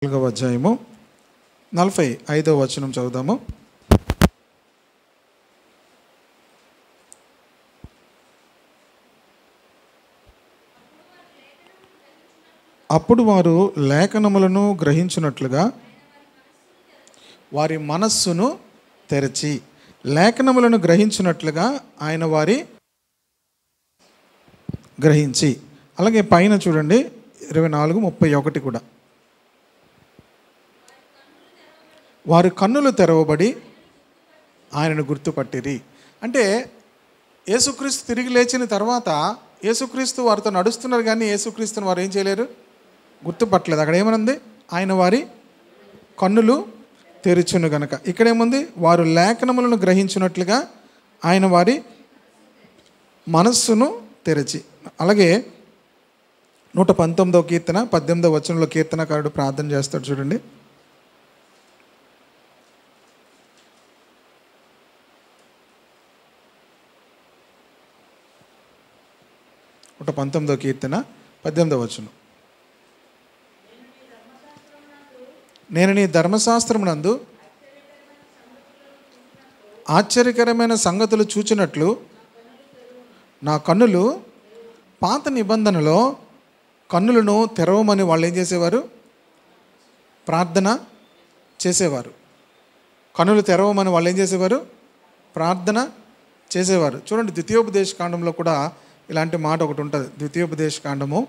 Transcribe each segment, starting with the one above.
4వ అధ్యాయము 45వ వచనం చదువుదాము. అప్పుడు వారు లేఖనములను గ్రహించున్నట్లుగా వారి మనస్సును తెరచి, లేఖనములను గ్రహించినట్లుగా ఆయన వారి గ్రహించి. అలాగే పైన చూడండి 24:31 కూడా, వారి కన్నులు తెరవబడి ఆయనను గుర్తుపట్టిరి. అంటే యేసుక్రీస్తు తిరిగి లేచిన తర్వాత యేసుక్రీస్తు వారితో నడుస్తున్నారు, కానీ యేసుక్రీస్తుని వారు ఏం చేయలేరు, గుర్తుపట్టలేదు. అక్కడ ఏమనుంది, ఆయన వారి కన్నులు తెరుచును గనక. ఇక్కడేముంది, వారు లేఖనములను గ్రహించినట్లుగా ఆయన వారి మనస్సును తెరచి. అలాగే 119వ కీర్తన 18వ వచనంలో కీర్తనకారుడు ప్రార్థన చేస్తాడు చూడండి. 119వ కీర్తన 18వ వచనం, నేను నీ ధర్మశాస్త్రమునందు ఆశ్చర్యకరమైన సంగతులు చూచినట్లు నా కన్నులు, పాత నిబంధనలో కన్నులను తెరవమని వాళ్ళు ఏం చేసేవారు, ప్రార్థన చేసేవారు. కన్నులు తెరవమని వాళ్ళు ఏం చేసేవారు, ప్రార్థన చేసేవారు. చూడండి, ద్వితీయోపదేశ కాండంలో కూడా ఇలాంటి మాట ఒకటి ఉంటుంది. ద్వితీయోపదేశ కాండము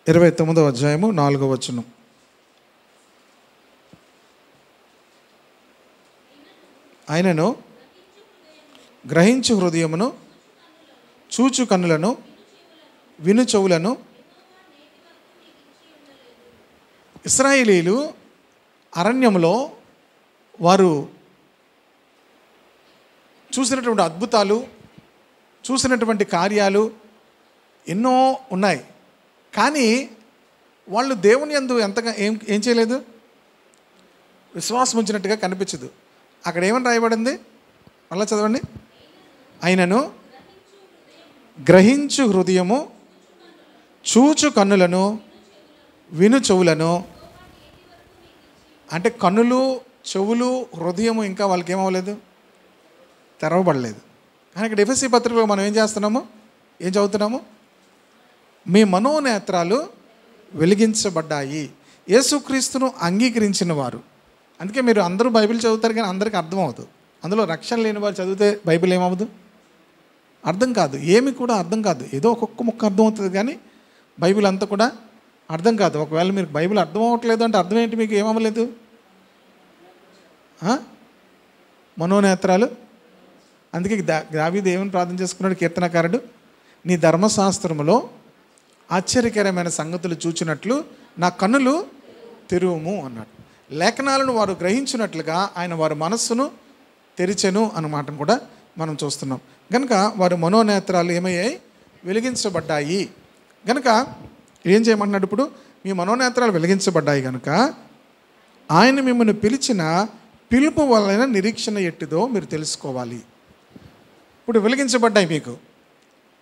29వ అధ్యాయము 4వ వచనం, ఆయనను గ్రహించు హృదయమును, చూచు కన్నులను, విను చెవులను. ఇశ్రాయేలీయులు అరణ్యంలో వారు చూసినటువంటి అద్భుతాలు, చూసినటువంటి కార్యాలు ఎన్నో ఉన్నాయి. కానీ వాళ్ళు దేవుని యందు ఎంతగా ఏం చేయలేదు, విశ్వాసం ఉంచినట్టుగా కనిపించదు. అక్కడ ఏమని రాయబడింది, మళ్ళా చదవండి, ఆయనను గ్రహించు హృదయము, చూచు కన్నులను, విను చెవులను. అంటే కన్నులు, చెవులు, హృదయము ఇంకా వాళ్ళకి ఏమవ్వలేదు, తెరవబడలేదు. కానీ ఇక్కడ ఎఫెసీ పత్రికలో మనం ఏం చేస్తున్నాము, ఏం చదువుతున్నాము, మీ మనోనేత్రాలు వెలిగించబడ్డాయి. యేసుక్రీస్తును అంగీకరించిన వారు. అందుకే మీరు అందరూ బైబిల్ చదువుతారు, కానీ అందరికీ అర్థం అవుతుంది. అందులో రక్షణ లేని వారు చదివితే బైబిల్ ఏమవుదు, అర్థం కాదు, ఏమి కూడా అర్థం కాదు. ఏదో ఒక్కొక్క ముక్క అర్థం అవుతుంది, కానీ బైబిల్ అంతా కూడా అర్థం కాదు. ఒకవేళ మీరు బైబిల్ అర్థం అవ్వట్లేదు అంటే అర్థం ఏంటి, మీకు ఏమవ్వలేదు, మనోనేత్రాలు. అందుకే దావీదు ఏమని ప్రార్థన చేసుకున్నాడు కీర్తనకారుడు, నీ ధర్మశాస్త్రములో ఆశ్చర్యకరమైన సంగతులు చూచినట్లు నా కన్నులు తెరువుము అన్నాడు. లేఖనాలను వారు గ్రహించినట్లుగా ఆయన వారి మనస్సును తెరిచెను అన్నమాట కూడా మనం చూస్తున్నాం. కనుక వారి మనోనేత్రాలు ఏమయ్యాయి, వెలిగించబడ్డాయి. కనుక ఏం చేయమంటున్నాడు, ఇప్పుడు మీ మనోనేత్రాలు వెలిగించబడ్డాయి కనుక ఆయన మిమ్మల్ని పిలిచిన పిలుపు వలన నిరీక్షణ ఎట్టిదో మీరు తెలుసుకోవాలి. ఇప్పుడు వెలిగించబడ్డాయి, మీకు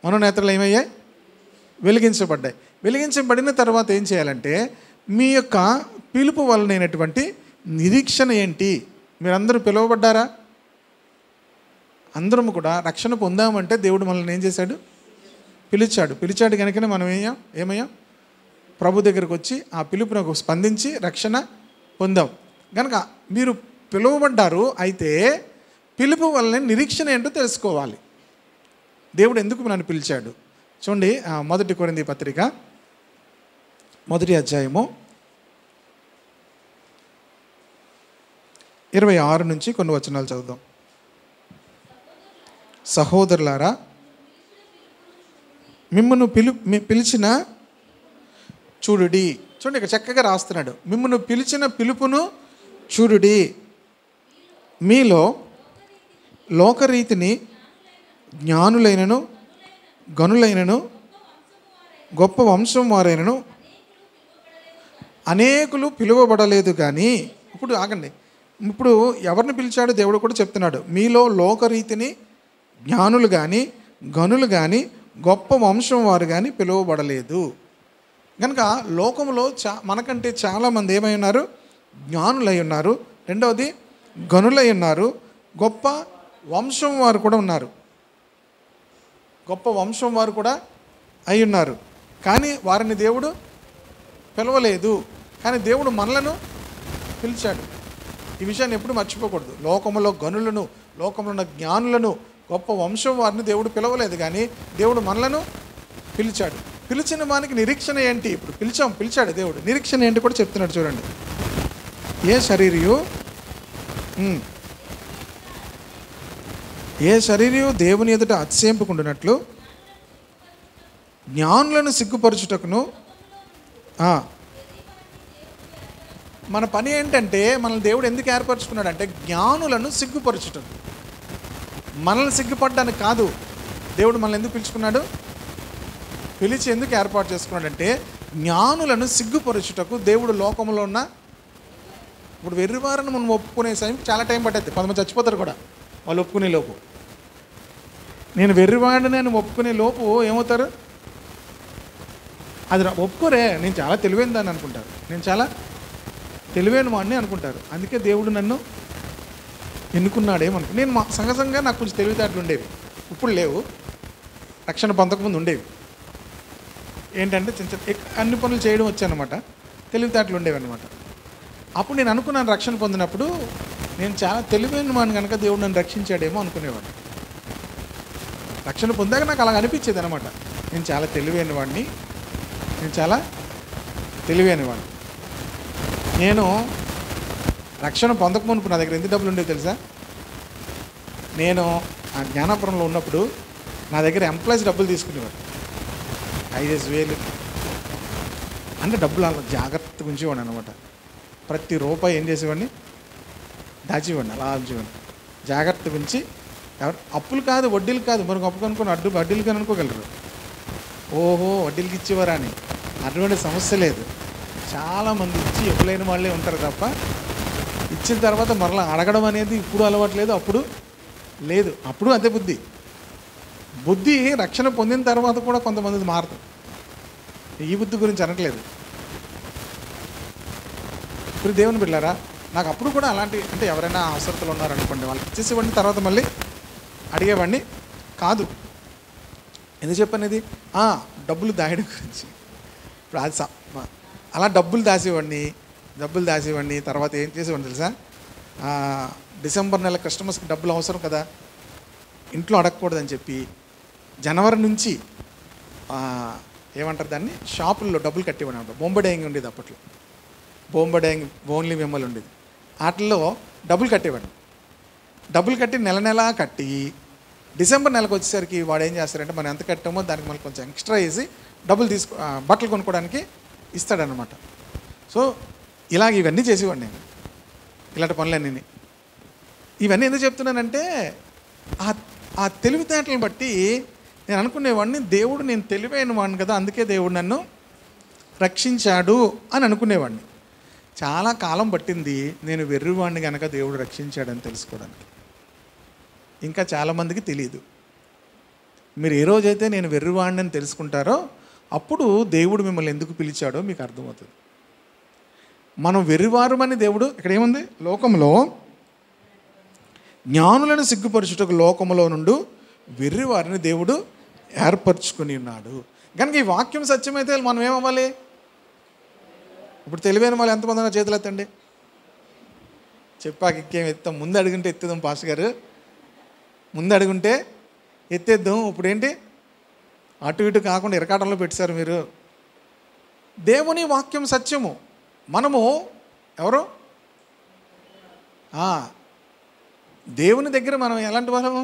మనోనేత్రాలు ఏమయ్యాయి, వెలిగించబడ్డాయి. వెలిగించబడిన తర్వాత ఏం చేయాలంటే, మీ యొక్క పిలుపు వలనైనటువంటి నిరీక్షణ ఏంటి. మీరందరూ పిలువబడ్డారా, అందరం కూడా రక్షణ పొందామంటే దేవుడు మనల్ని ఏం చేశాడు, పిలిచాడు కనుకనే మనం ఏమయ్యాం, ప్రభు దగ్గరకు వచ్చి ఆ పిలుపునకు స్పందించి రక్షణ పొందాం. కనుక మీరు పిలువబడ్డారు, అయితే పిలుపు వలన నిరీక్షణ ఏంటో తెలుసుకోవాలి. దేవుడు ఎందుకు నన్ను పిలిచాడు. చూడండి, 1 కొరింథీ పత్రిక 1వ అధ్యాయము 26 నుంచి కొన్ని వచనాలు చదువుదాం. సహోదరులారా, మిమ్మును పిలిచిన చూడుడి. చూడండి, ఇక్కడ చక్కగా రాస్తున్నాడు, మిమ్మును పిలిచిన పిలుపును చూడుడి. మీలో లోకరీతిని జ్ఞానులైనను, గనులైనను, గొప్ప వంశం వారైనను అనేకులు పిలువబడలేదు. కానీ ఇప్పుడు ఆగండి, ఇప్పుడు ఎవరిని పిలిచాడు దేవుడు కూడా చెప్తున్నాడు. మీలో లోకరీతిని జ్ఞానులు కానీ, గనులు కానీ, గొప్ప వంశం వారు కానీ పిలువబడలేదు. కనుక లోకంలో మనకంటే చాలామంది ఏమై ఉన్నారు? జ్ఞానులై ఉన్నారు. రెండవది గనులై ఉన్నారు. గొప్ప వంశం వారు కూడా ఉన్నారు. గొప్ప వంశం వారు కూడా అయి ఉన్నారు. కానీ వారిని దేవుడు పిలవలేదు. కానీ దేవుడు మనలను పిలిచాడు. ఈ విషయాన్ని ఎప్పుడు మర్చిపోకూడదు. లోకంలో గనులను, లోకంలో ఉన్న జ్ఞానులను, గొప్ప వంశం వారిని దేవుడు పిలవలేదు. కానీ దేవుడు మనలను పిలిచాడు. పిలిచిన వానికి నిరీక్షణ ఏంటి? ఇప్పుడు పిలిచాడు దేవుడు. నిరీక్షణ ఏంటి కూడా చెప్తున్నాడు చూడండి. ఏ శరీరయు దేవుని ఎదుట అతిశయింపుకుంటున్నట్లు జ్ఞానులను సిగ్గుపరచుటకును. మన పని ఏంటంటే, మనల్ని దేవుడు ఎందుకు ఏర్పరచుకున్నాడంటే జ్ఞానులను సిగ్గుపరచుటకు. మనల్ని సిగ్గుపడడానికి కాదు. దేవుడు మనల్ని ఎందుకు పిలుచుకున్నాడు? పిలిచి ఎందుకు ఏర్పాటు చేసుకున్నాడంటే జ్ఞానులను సిగ్గుపరచుటకు. దేవుడు లోకంలో ఉన్న ఇప్పుడు వెర్రివారిని మనం ఒప్పుకునే సమయం చాలా టైం పట్టేది. కొంతమంది చచ్చిపోతారు కూడా వాళ్ళు ఒప్పుకునే లోపు. నేను వెర్రివాడిని అని ఒప్పుకునే లోపు ఏమవుతారు? అది ఒప్పుకోరే, నేను చాలా తెలివైన దాన్ని అనుకుంటారు. నేను చాలా తెలివైన వాడిని అనుకుంటారు. అందుకే దేవుడు నన్ను ఎన్నుకున్నాడేమనుకు. నేను సహజంగా నాకు కొంచెం తెలివితేటలు ఉండేవి, ఇప్పుడు లేవు. రక్షణ పొందకముందు ఉండేవి. ఏంటంటే చిన్న అన్ని పనులు చేయడం వచ్చానమాట, తెలివితేటలు ఉండేవి అనమాట. అప్పుడు నేను అనుకున్నాను, రక్షణ పొందినప్పుడు నేను చాలా తెలివైన వాడిని కనుక దేవుడు నన్ను రక్షించాడేమో అనుకునేవాడిని. రక్షణ పొందాక నాకు అలా అనిపించేది అనమాట. నేను చాలా తెలివైన వాడిని, నేను చాలా తెలివైన వాడిని. నేను రక్షణ పొందకమునుపు నా దగ్గర ఎంత డబ్బులు ఉండేవి తెలుసా? నేను ఆ జ్ఞానాపురంలో ఉన్నప్పుడు నా దగ్గర ఎంప్లాయీస్ డబ్బులు తీసుకునేవాడు. 5,000 అంటే డబ్బులు అలా జాగ్రత్తగా ఉంచేవాడిని అనమాట. ప్రతి రూపాయి ఏం చేసేవాడిని? దాచేవాడిని, అలా ఉంచేవాడిని. జాగ్రత్తగా ఉంచి అప్పులు కాదు, వడ్డీలు కాదు. మనకు అప్పు కనుక్కొని వడ్డీలు కానీ అనుకోగలరు. ఓహో వడ్డీలకి ఇచ్చేవారా అని. అటువంటి సమస్య లేదు. చాలామంది ఇచ్చి ఎప్పుడైన వాళ్ళే ఉంటారు తప్ప ఇచ్చిన తర్వాత మరలా అడగడం అనేది ఇప్పుడు అలవాట్లేదు, అప్పుడు లేదు. అప్పుడు అదే బుద్ధి రక్షణ పొందిన తర్వాత కూడా కొంతమంది మారదు. ఈ బుద్ధి గురించి అనట్లేదు. ఇప్పుడు దేవుని బిడ్డలారా, నాకు అప్పుడు కూడా అలాంటి అంటే ఎవరైనా అవసరతలు ఉన్నారనుకోండి, వాళ్ళకి ఇచ్చేసేవాడిని, తర్వాత మళ్ళీ అడిగేవాడిని కాదు. ఎందుకు చెప్పనేది? డబ్బులు దాయడం గురించి. ఇప్పుడు అది అలా డబ్బులు దాసేవాడిని. తర్వాత ఏం చేసేవాడిని తెలుసా? డిసెంబర్ నెల కస్టమర్స్కి డబ్బులు అవసరం కదా, ఇంట్లో అడగకూడదని చెప్పి జనవరి నుంచి ఏమంటారు దాన్ని, షాపుల్లో డబ్బులు కట్టేవాడిని అనమాట. బొంబడేయింగ్ ఉండేది అప్పట్లో. బొంబడేయింగ్ ఓన్లీ మిమ్మల్ని ఉండేది. వాటిల్లో డబ్బులు కట్టేవాడిని. డబ్బులు కట్టి నెల కట్టి డిసెంబర్ నెలకు వచ్చేసరికి వాడు ఏం చేస్తారంటే మనం ఎంత కట్టామో దానికి మళ్ళీ కొంచెం ఎక్స్ట్రా వేసి డబ్బులు బట్టలు కొనుక్కోవడానికి ఇస్తాడనమాట. సో ఇవన్నీ చేసేవాడిని నేను, ఇలాంటి పనులన్నీ. ఇవన్నీ ఎందుకు చెప్తున్నానంటే ఆ తెలివితేటలను బట్టి నేను అనుకునేవాడిని, దేవుడు నేను తెలివైన వాడిని కదా, అందుకే దేవుడు నన్ను రక్షించాడు అని అనుకునేవాడిని. చాలా కాలం పట్టింది నేను వెర్రివాడిని కనుక దేవుడు రక్షించాడని తెలుసుకోవడానికి. ఇంకా చాలామందికి తెలియదు. మీరు ఏ రోజైతే నేను వెర్రివాడిని అని తెలుసుకుంటారో అప్పుడు దేవుడు మిమ్మల్ని ఎందుకు పిలిచాడో మీకు అర్థమవుతుంది. మనం వెర్రివారమని దేవుడు ఇక్కడ ఏముంది? లోకంలో జ్ఞానులను సిగ్గుపరచుటకు లోకములో నుండి వెర్రివారిని దేవుడు ఏర్పరచుకుని ఉన్నాడు. కనుక ఈ వాక్యం సత్యమైతే మనం ఏమవ్వాలి? ఇప్పుడు తెలివైన వాళ్ళు ఎంతమంది చేతులు ఎత్తండి. చెప్పాక ఇంకేం ఎత్తాం? ముందు అడుగుంటే ఎత్తేద్దాం పాస్టర్ గారు, ముందు అడుగుంటే ఎత్తేద్దాం. ఇప్పుడు ఏంటి అటు ఇటు కాకుండా ఇరకాటంలో పెట్టారు మీరు. దేవుని వాక్యం సత్యము. మనము ఎవరు? దేవుని దగ్గర మనం ఎలాంటి వాళ్ళము?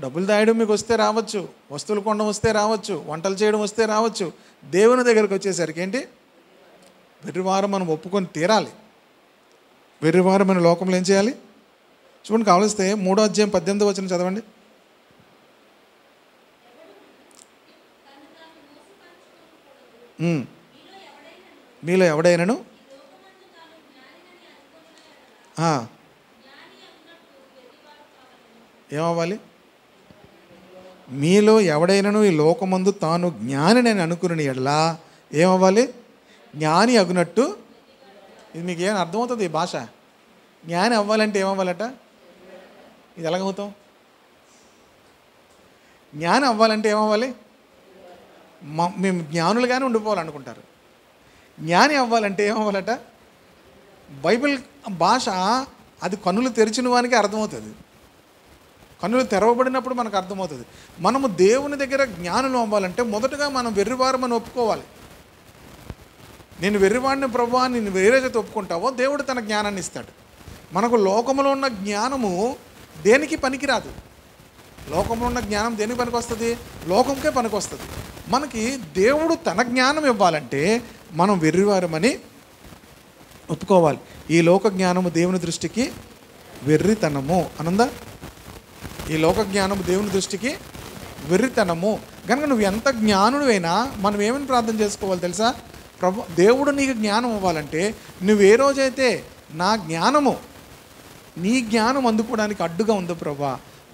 డబ్బులు దాయడం మీకు వస్తే రావచ్చు, వస్తువులు కొనడం వస్తే రావచ్చు, వంటలు చేయడం వస్తే రావచ్చు. దేవుని దగ్గరికి వచ్చేసరికి ఏంటి? వెర్రివారం మనం ఒప్పుకొని తీరాలి. వెర్రివారం మన లోకంలో ఏం చేయాలి? చూడండి, కావలిస్తే 3వ అధ్యాయం 18వ వచనం చదవండి. మీలో ఎవడైనను ఏమవ్వాలి? మీలో ఎవడైనను ఈ లోకమందు తాను జ్ఞాని అని అనుకుని ఎడలా ఏమవ్వాలి? జ్ఞాని అగునట్టు. ఇది మీకు ఏమైనా అర్థమవుతుంది ఈ భాష? జ్ఞాని అవ్వాలంటే ఏమవ్వాలట? ఇది ఎలాగవుతాం? జ్ఞాని అవ్వాలంటే ఏమవ్వాలి? మేము జ్ఞానులుగానే ఉండిపోవాలనుకుంటారు. జ్ఞాని అవ్వాలంటే ఏమవ్వాలట? బైబిల్ భాష అది కన్నులు తెరిచిన వానికి అర్థమవుతుంది. కన్నులు తెరవబడినప్పుడు మనకు అర్థమవుతుంది. మనము దేవుని దగ్గర జ్ఞానులు అవ్వాలంటే మొదటగా మనం వెర్రివారమని ఒప్పుకోవాలి. నేను వెర్రివాడిని ప్రభువా, నేను వేరేదైతే ఒప్పుకుంటావో దేవుడు తన జ్ఞానాన్ని ఇస్తాడు. మనకు లోకంలో ఉన్న జ్ఞానము దేనికి పనికిరాదు. లోకంలో ఉన్న జ్ఞానం దేనికి పనికి వస్తుంది? లోకంకే పనికి వస్తుంది. మనకి దేవుడు తన జ్ఞానం ఇవ్వాలంటే మనం వెర్రివారమని ఒప్పుకోవాలి. ఈ లోక జ్ఞానము దేవుని దృష్టికి వెర్రితనము అనందా? ఈ లోక జ్ఞానము దేవుని దృష్టికి వెర్రితనము. కనుక నువ్వు ఎంత జ్ఞానుడివైనా మనం ఏమని ప్రార్థన చేసుకోవాలి తెలుసా? ప్రభు, దేవుడు నీకు జ్ఞానం ఇవ్వాలంటే నువ్వు ఏ రోజైతే నీ జ్ఞానం అందుకోవడానికి అడ్డుగా ఉందో ప్రభా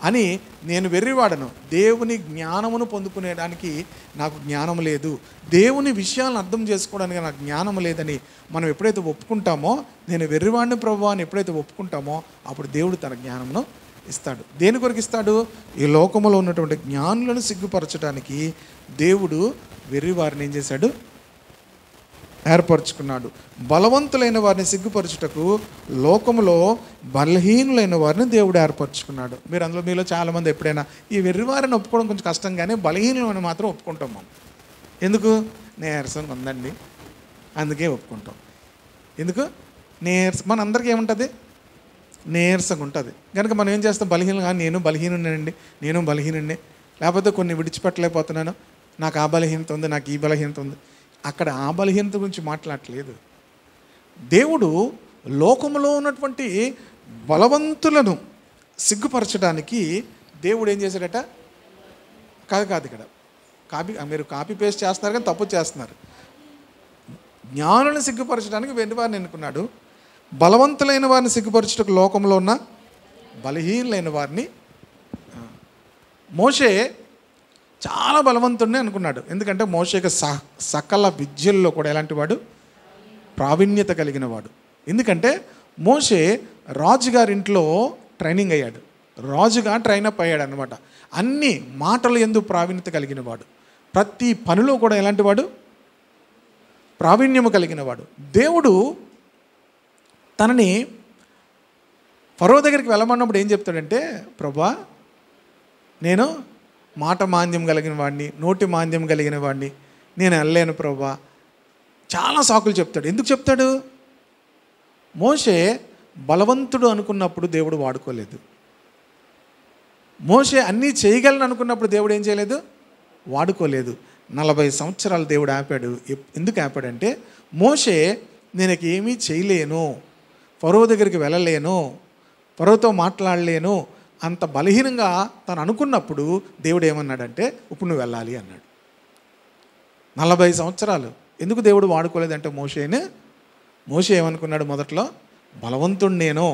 అని నేను వెర్రివాడను, దేవుని జ్ఞానమును పొందుకునేడానికి నాకు జ్ఞానం లేదు, దేవుని విషయాలను అర్థం చేసుకోవడానికి నాకు జ్ఞానం లేదని మనం ఎప్పుడైతే ఒప్పుకుంటామో, నేను వెర్రివాడిని ప్రభువా అని ఎప్పుడైతే ఒప్పుకుంటామో అప్పుడు దేవుడు తన జ్ఞానమును ఇస్తాడు. దేని కొరకు ఇస్తాడు? ఈ లోకములో ఉన్నటువంటి జ్ఞానులను సిగ్గుపరచడానికి దేవుడు వెర్రివారిని ఏం చేశాడు? ఏర్పరచుకున్నాడు. బలవంతులైన వారిని సిగ్గుపరచుటకు లోకములో బలహీనులైన వారిని దేవుడు ఏర్పరచుకున్నాడు. మీలో చాలామంది ఎప్పుడైనా ఈ వెర్రివారిని ఒప్పుకోవడం కొంచెం కష్టం, కానీ బలహీనులని మాత్రం ఒప్పుకుంటాం మనం. ఎందుకు? నీరసంగా ఉందండి అందుకే ఒప్పుకుంటాం. ఎందుకు? మన అందరికీ ఏముంటుంది? నీరసంగా ఉంటుంది. కనుక మనం ఏం చేస్తాం? బలహీనంగా నేను బలహీనుడిని, లేకపోతే కొన్ని విడిచిపెట్టలేకపోతున్నాను, నాకు ఆ బలహీనత ఉంది, నాకు ఈ బలహీనత ఉంది. అక్కడ ఆ బలహీనత గురించి మాట్లాడట్లేదు. దేవుడు లోకంలో ఉన్నటువంటి బలవంతులను సిగ్గుపరచడానికి దేవుడు ఏం చేశాడట? కాదు ఇక్కడ మీరు కాపీ పేస్ట్ చేస్తున్నారు కానీ తప్పు చేస్తున్నారు. జ్ఞానులను సిగ్గుపరచడానికి వెర్రివారిని ఎన్నుకున్నాడు. బలవంతులైన వారిని సిగ్గుపరచుటకు లోకంలో ఉన్న బలహీనులైన వారిని. మోషే చాలా బలవంతుడిని అనుకున్నాడు. ఎందుకంటే మోషేకి సకల విద్యల్లో కూడా ఎలాంటి వాడు? ప్రావీణ్యత కలిగిన వాడు. ఎందుకంటే మోషే రాజుగారింట్లో ట్రైనింగ్ అయ్యాడు, రాజుగా ట్రైనప్ అయ్యాడు అనమాట. అన్ని మాటలు యందు ప్రావీణ్యత కలిగిన వాడు, ప్రతి పనిలో కూడా ఎలాంటి వాడు? ప్రావీణ్యము కలిగిన వాడు. దేవుడు తనని ఫరో దగ్గరికి వెళ్ళమన్నప్పుడు ఏం చెప్తాడంటే, ప్రభువా నేను మాట మాంద్యం కలిగిన వాడిని, నోటి మాంద్యం కలిగిన వాడిని, నేను వెళ్ళలేను ప్రభువా. చాలా సాకులు చెప్తాడు. ఎందుకు చెప్తాడు? మోషే బలవంతుడు అనుకున్నప్పుడు దేవుడు వాడుకోలేదు. మోషే అన్నీ చేయగలను అనుకున్నప్పుడు దేవుడు ఏం చేయలేదు? వాడుకోలేదు. 40 సంవత్సరాలు దేవుడు ఆపాడు. ఎందుకు ఆపాడంటే, మోషే నేను ఏమీ చేయలేను, ఫరో దగ్గరికి వెళ్ళలేను, ఫరోతో మాట్లాడలేను, అంత బలహీనంగా తను అనుకున్నప్పుడు దేవుడు ఏమన్నాడంటే, ఇప్పుడు నువ్వు వెళ్ళాలి అన్నాడు. 40 సంవత్సరాలు ఎందుకు దేవుడు వాడుకోలేదంటే మోషే ఏమనుకున్నాడు? మొదట్లో బలవంతుడు నేను,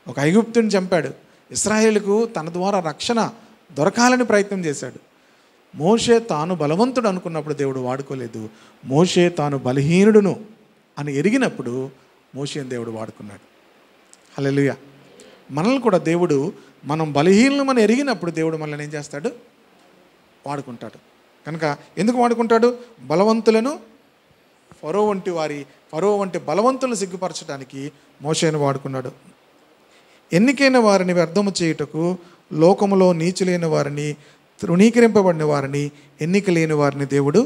ఒక ఐగుప్తుని చంపాడు, ఇశ్రాయేలుకు తన ద్వారా రక్షణ దొరకాలని ప్రయత్నం చేశాడు. మోషే తాను బలవంతుడు అనుకున్నప్పుడు దేవుడు వాడుకోలేదు. మోషే తాను బలహీనుడును అని ఎరిగినప్పుడు మోషేని దేవుడు వాడుకున్నాడు. హల్లెలూయా. మనల్ని కూడా దేవుడు మనం బలహీనమని ఎరిగినప్పుడు దేవుడు మనల్ని ఏం చేస్తాడు? వాడుకుంటాడు. కనుక ఎందుకు వాడుకుంటాడు? బలవంతులను ఫరో వంటి బలవంతులను సిగ్గుపరచడానికి మోషేను వాడుకున్నాడు. ఎన్నికైన వారిని వ్యర్థము చేయుటకు లోకములో నీచులైన వారిని, తృణీకరింపబడిన వారిని, ఎన్నిక లేని వారిని దేవుడు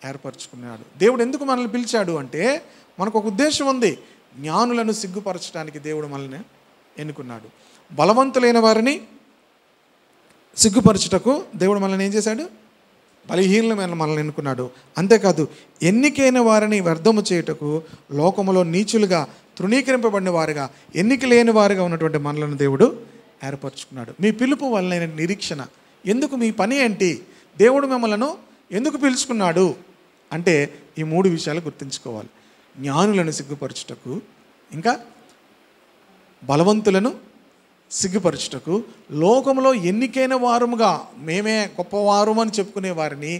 ఏర్పరచుకున్నాడు. దేవుడు ఎందుకు మనల్ని పిలిచాడు అంటే మనకు ఒక ఉద్దేశం ఉంది. జ్ఞానులను సిగ్గుపరచడానికి దేవుడు మనల్ని ఎన్నుకున్నాడు. బలవంతులైన వారిని సిగ్గుపరచుటకు దేవుడు మనల్ని ఏం చేశాడు? బలహీనమైన మనల్ని ఎన్నుకున్నాడు. అంతేకాదు ఎన్నికైన వారిని వ్యర్థము చేయుటకు లోకములో నీచులుగా, తృణీకరింపబడిన వారుగా, ఎన్నిక లేని వారుగా ఉన్నటువంటి మనలను దేవుడు ఏర్పరచుకున్నాడు. మీ పిలుపు వలన నిరీక్షణ. ఎందుకు? మీ పని ఏంటి? దేవుడు మిమ్మల్ని ఎందుకు పిలుచుకున్నాడు అంటే ఈ 3 విషయాలు గుర్తుంచుకోవాలి. జ్ఞానులను సిగ్గుపరచుటకు, ఇంకా బలవంతులను సిగ్గుపరచుటకు, లోకంలో ఎన్నికైన వారముగా మేమే గొప్పవారు అని చెప్పుకునే వారిని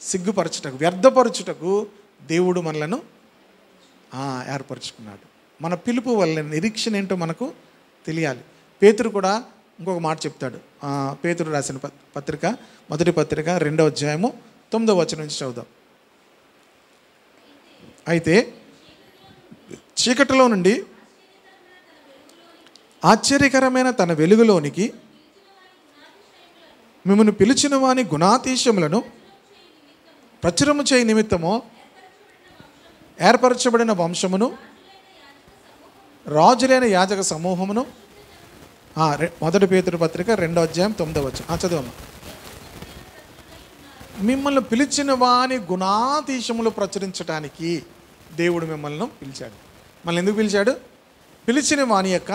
సిగ్గుపరచుటకు, వ్యర్థపరచుటకు దేవుడు మనలను ఏర్పరచుకున్నాడు. మన పిలుపు వల్ల నిరీక్షణ ఏంటో మనకు తెలియాలి. పేతురు కూడా ఇంకొక మాట చెప్తాడు. పేతురు రాసిన పత్రిక, మొదటి పత్రిక 2వ అధ్యాయము 9వ వచనం నుంచి చదువుదాం. అయితే చీకటిలో నుండి ఆశ్చర్యకరమైన తన వెలుగులోనికి మిమ్మల్ని పిలిచిన వాని గుణాతిశయములను ప్రచురము చేయ నిమిత్తము ఏర్పరచబడిన వంశమును, రాజులైన యాజక సమూహమును. మొదటి పేతురు పత్రిక 2వ అధ్యాయం 9వ వచనం చదవమ్మా. మిమ్మల్ని పిలిచిన వాని గుణాతిశయములు ప్రచురించడానికి దేవుడు మిమ్మల్ని పిలిచాడు. మనల్ని ఎందుకు పిలిచాడు? పిలిచిన వాని యొక్క